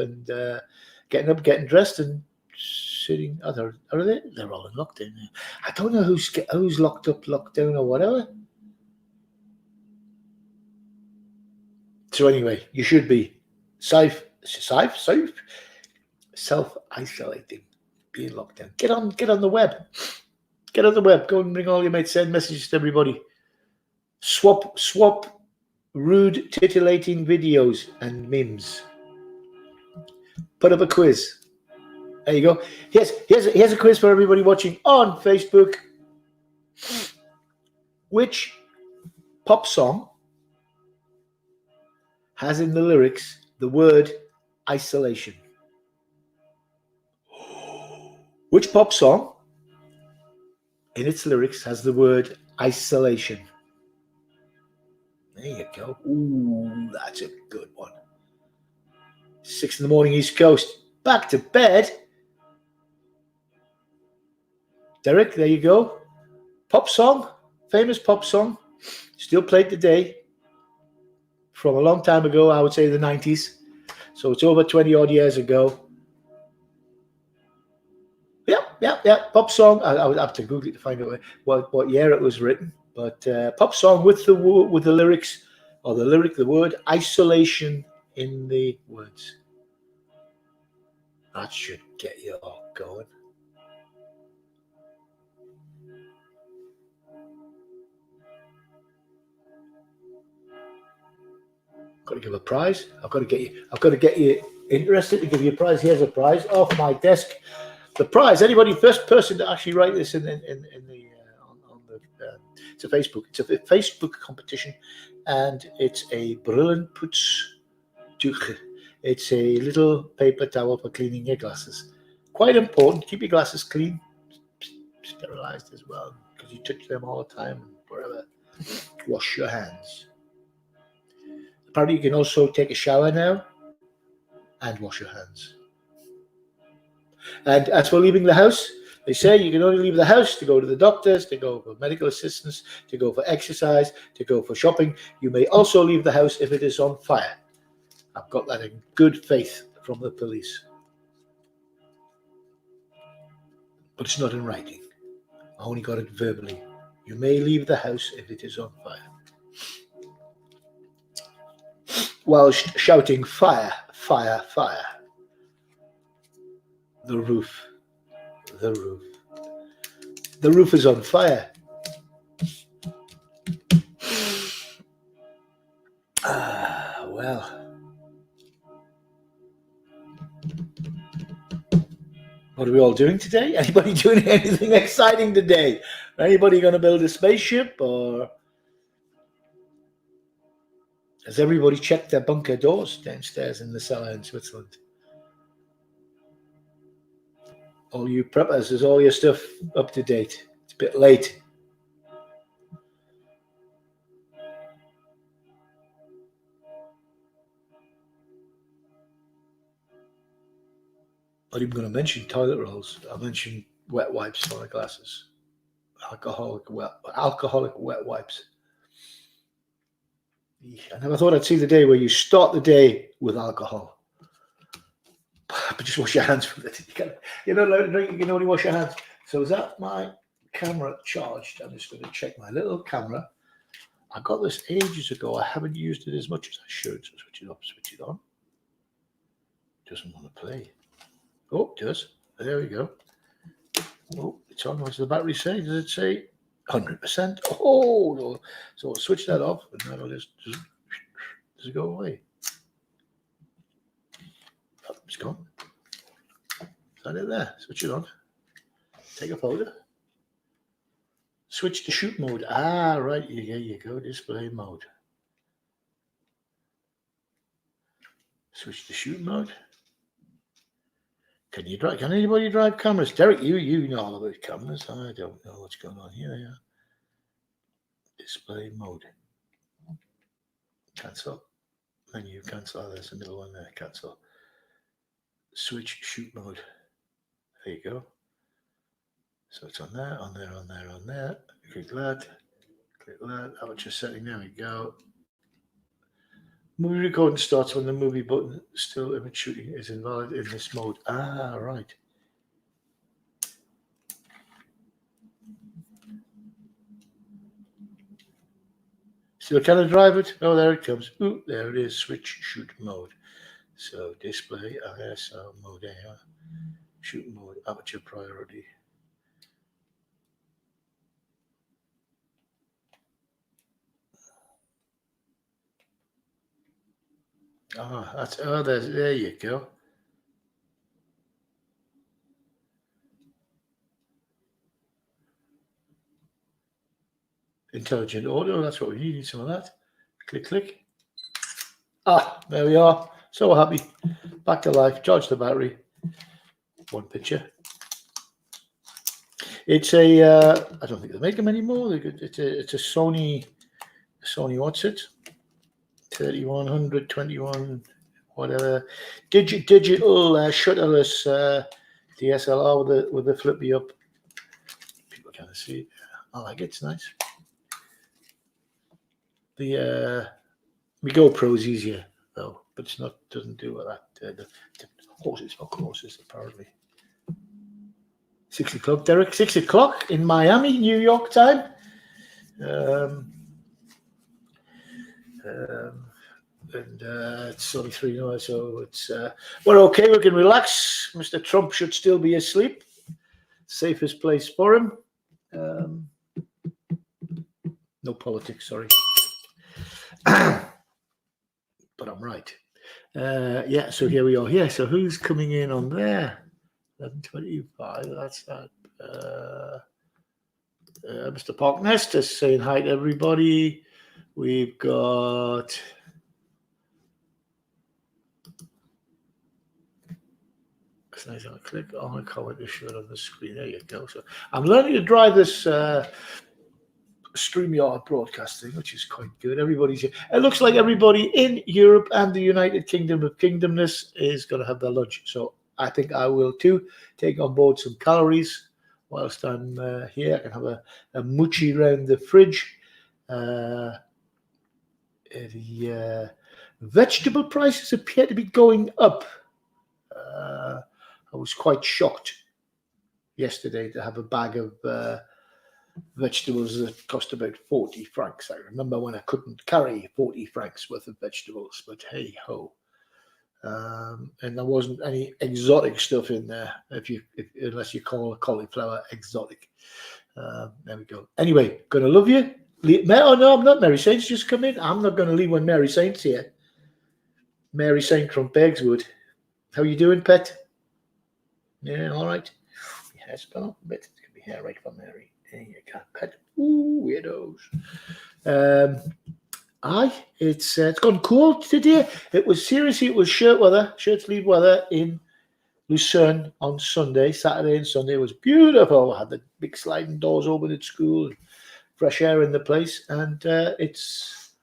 getting dressed, and sitting. Are they? They're all in lockdown. I don't know who's locked up, locked down, or whatever. So anyway, you should be safe. Self-isolating, being locked down. Get on the web. Get on the web. Go and bring all your mates. Send messages to everybody. Swap rude, titillating videos and memes. Put up a quiz. There you go. Here's a quiz for everybody watching on Facebook. Which pop song has in the lyrics the word isolation? Which pop song in its lyrics has the word isolation? There you go. Ooh, that's a good one. 6 in the morning, East Coast. Back to bed. Derek, there you go. Pop song, famous pop song, still played today. From a long time ago, I would say the 90s. So it's over 20 odd years ago. Yeah. Pop song. I would have to Google it to find out what year it was written. But pop song with the lyrics, or the word isolation in the words. That should get you all going. Got to give a prize. I've got to get you interested to give you a prize. Here's a prize off my desk. The prize. Anybody, first person to actually write this in the It's a Facebook competition, and it's a Brillenputztuch. It's a little paper towel for cleaning your glasses. Quite important. Keep your glasses clean, sterilized as well, because you touch them all the time. Wherever, wash your hands. Apparently, you can also take a shower now and wash your hands. And as for leaving the house, they say you can only leave the house to go to the doctors, to go for medical assistance, to go for exercise, to go for shopping. You may also leave the house if it is on fire. I've got that in good faith from the police. But it's not in writing. I only got it verbally. You may leave the house if it is on fire. While shouting fire, fire, fire. The roof. The roof. The roof is on fire. Well. What are we all doing today? Anybody doing anything exciting today? Anybody going to build a spaceship, or has everybody checked their bunker doors downstairs in the cellar in Switzerland? All you preppers, is all your stuff up to date? It's a bit late. I'm not even going to mention toilet rolls. I'll mention wet wipes for my glasses. Alcoholic wet wipes. I never thought I'd see the day where you start the day with alcohol. But just wash your hands with it. You're not allowed to drink, you can only wash your hands. So is that my camera charged? I'm just going to check my little camera. I got this ages ago. I haven't used it as much as I should. So switch it up, switch it on. Doesn't want to play. Oh, it does. There we go. Oh, it's on. What does the battery say? Does it say 100%? Oh, no. So I'll switch that off, and that'll just does it go away? Oh, it's gone. Is that it there? Switch it on. Take a photo. Switch to shoot mode. Ah, right. Here you go. Display mode. Switch to shoot mode. Can you drive? Can anybody drive cameras? Derek, you know all about cameras. I don't know what's going on here. Yeah. Display mode. Cancel. Menu cancel. There's the middle one there. Cancel. Switch shoot mode. There you go. So it's on there, on there, on there, on there. Click that. Click that. Aperture setting. There we go. Movie recording starts when the movie button still image shooting is invalid in this mode. Ah, right. Still can I drive it? Oh, there it comes. Ooh, there it is. Switch shoot mode. So display ISO mode. There you are. Shoot mode. Aperture priority. Ah, that's there you go. Intelligent audio, that's what we need. Need some of that. Click, click. Ah, there we are. So happy. Back to life. Charge the battery. One picture. It's a I don't think they make them anymore. It's a Sony what's it? 3100, 21, whatever. Digital shutterless DSLR with the flippy up. People can't see it. I like it. It's nice. The GoPro's easier though, but it's not. Doesn't do that. The horses for courses apparently. 6 o'clock, Derek. 6 o'clock in Miami, New York time. And it's only 3 hours, so it's we're okay. We can relax. Mr. Trump should still be asleep. Safest place for him. No politics, sorry. But I'm right. Yeah, so here we are. Yeah, so who's coming in on there? 11:25. That's that. Mr. Parknest is saying hi to everybody. We've got... It's nice. I'll click on a comment to show it on the screen. There you go. So I'm learning to drive this StreamYard broadcasting, which is quite good. Everybody's here. It looks like everybody in Europe and the United Kingdom of Kingdomness is going to have their lunch. So I think I will too. Take on board some calories whilst I'm here. I can have a moochie around the fridge. The vegetable prices appear to be going up. I was quite shocked yesterday to have a bag of vegetables that cost about 40 francs. I remember when I couldn't carry 40 francs worth of vegetables, but hey ho. And there wasn't any exotic stuff in there, unless you call a cauliflower exotic. There we go. Anyway, gonna love you. Oh no, I'm not. Mary Saint's just come in. I'm not gonna leave when Mary Saint's here. Mary Saint from Begswood. How you doing, pet? Yeah, all right. Your hair's gone up a bit. It's gonna be hair right for Mary. There you go, pet. Ooh, weirdos. It's gone cold today. It was shirt sleeve weather in Luzern on Saturday and Sunday. It was beautiful. I had the big sliding doors open at school, and fresh air in the place, and it's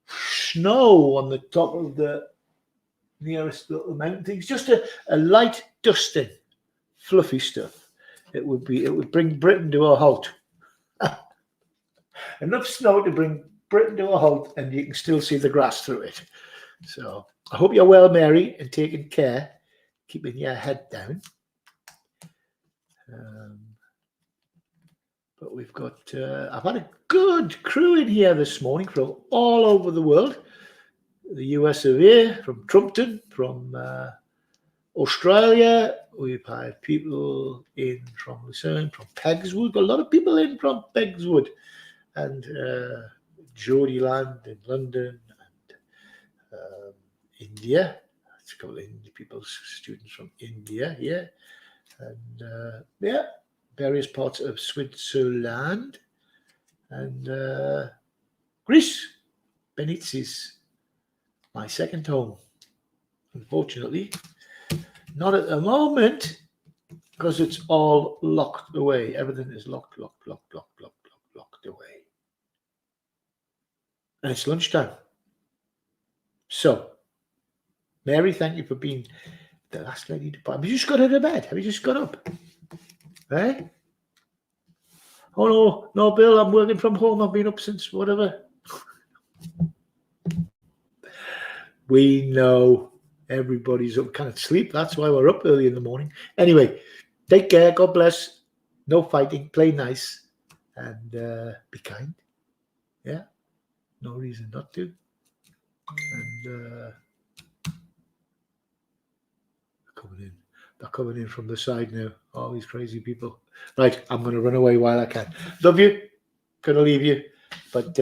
snow on the top of the nearest little mountain things. Just a light dusting, fluffy stuff. It would bring Britain to a halt. Enough snow to bring Britain to a halt, and you can still see the grass through it. So I hope you're well, Mary, and taking care, keeping your head down. But we've got, I've had a good crew in here this morning from all over the world. The US of A, from Trumpton, from Australia. We've had people in from Luzern, from Pegswood. Got a lot of people in from Pegswood. And Geordie Land in London and India. That's a couple of people, students from India here. And various parts of Switzerland and Greece. Benitzi's my second home. Unfortunately, not at the moment because it's all locked away. Everything is locked away. And it's lunchtime. So, Mary, thank you for being the last lady to have you just got out of bed? Have you just got up? Eh? Oh no, Bill, I'm working from home. I've been up since whatever. We know everybody's up, can't sleep. That's why we're up early in the morning. Anyway, take care. God bless. No fighting. Play nice. And be kind. Yeah. No reason not to. And they're coming in from the side now. All these crazy people. Right, I'm going to run away while I can. Love you. Gonna leave you. But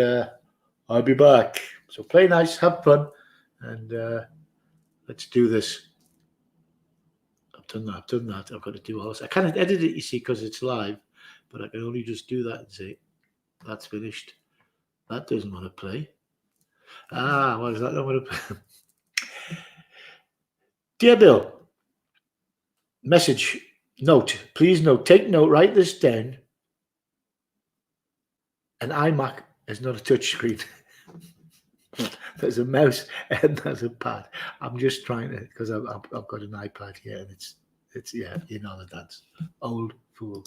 I'll be back. So play nice, have fun, and let's do this. I've done that. I've got to do all this. I can't edit it, you see, because it's live, but I can only just do that and say, that's finished. That doesn't want to play. Why does that not want to play? Dear Bill, message, note, please note, take note, write this down. An iMac is not a touch screen. There's a mouse and there's a pad. I'm just trying to, because I've got an iPad here, and it's yeah, you know the dance. Old fool.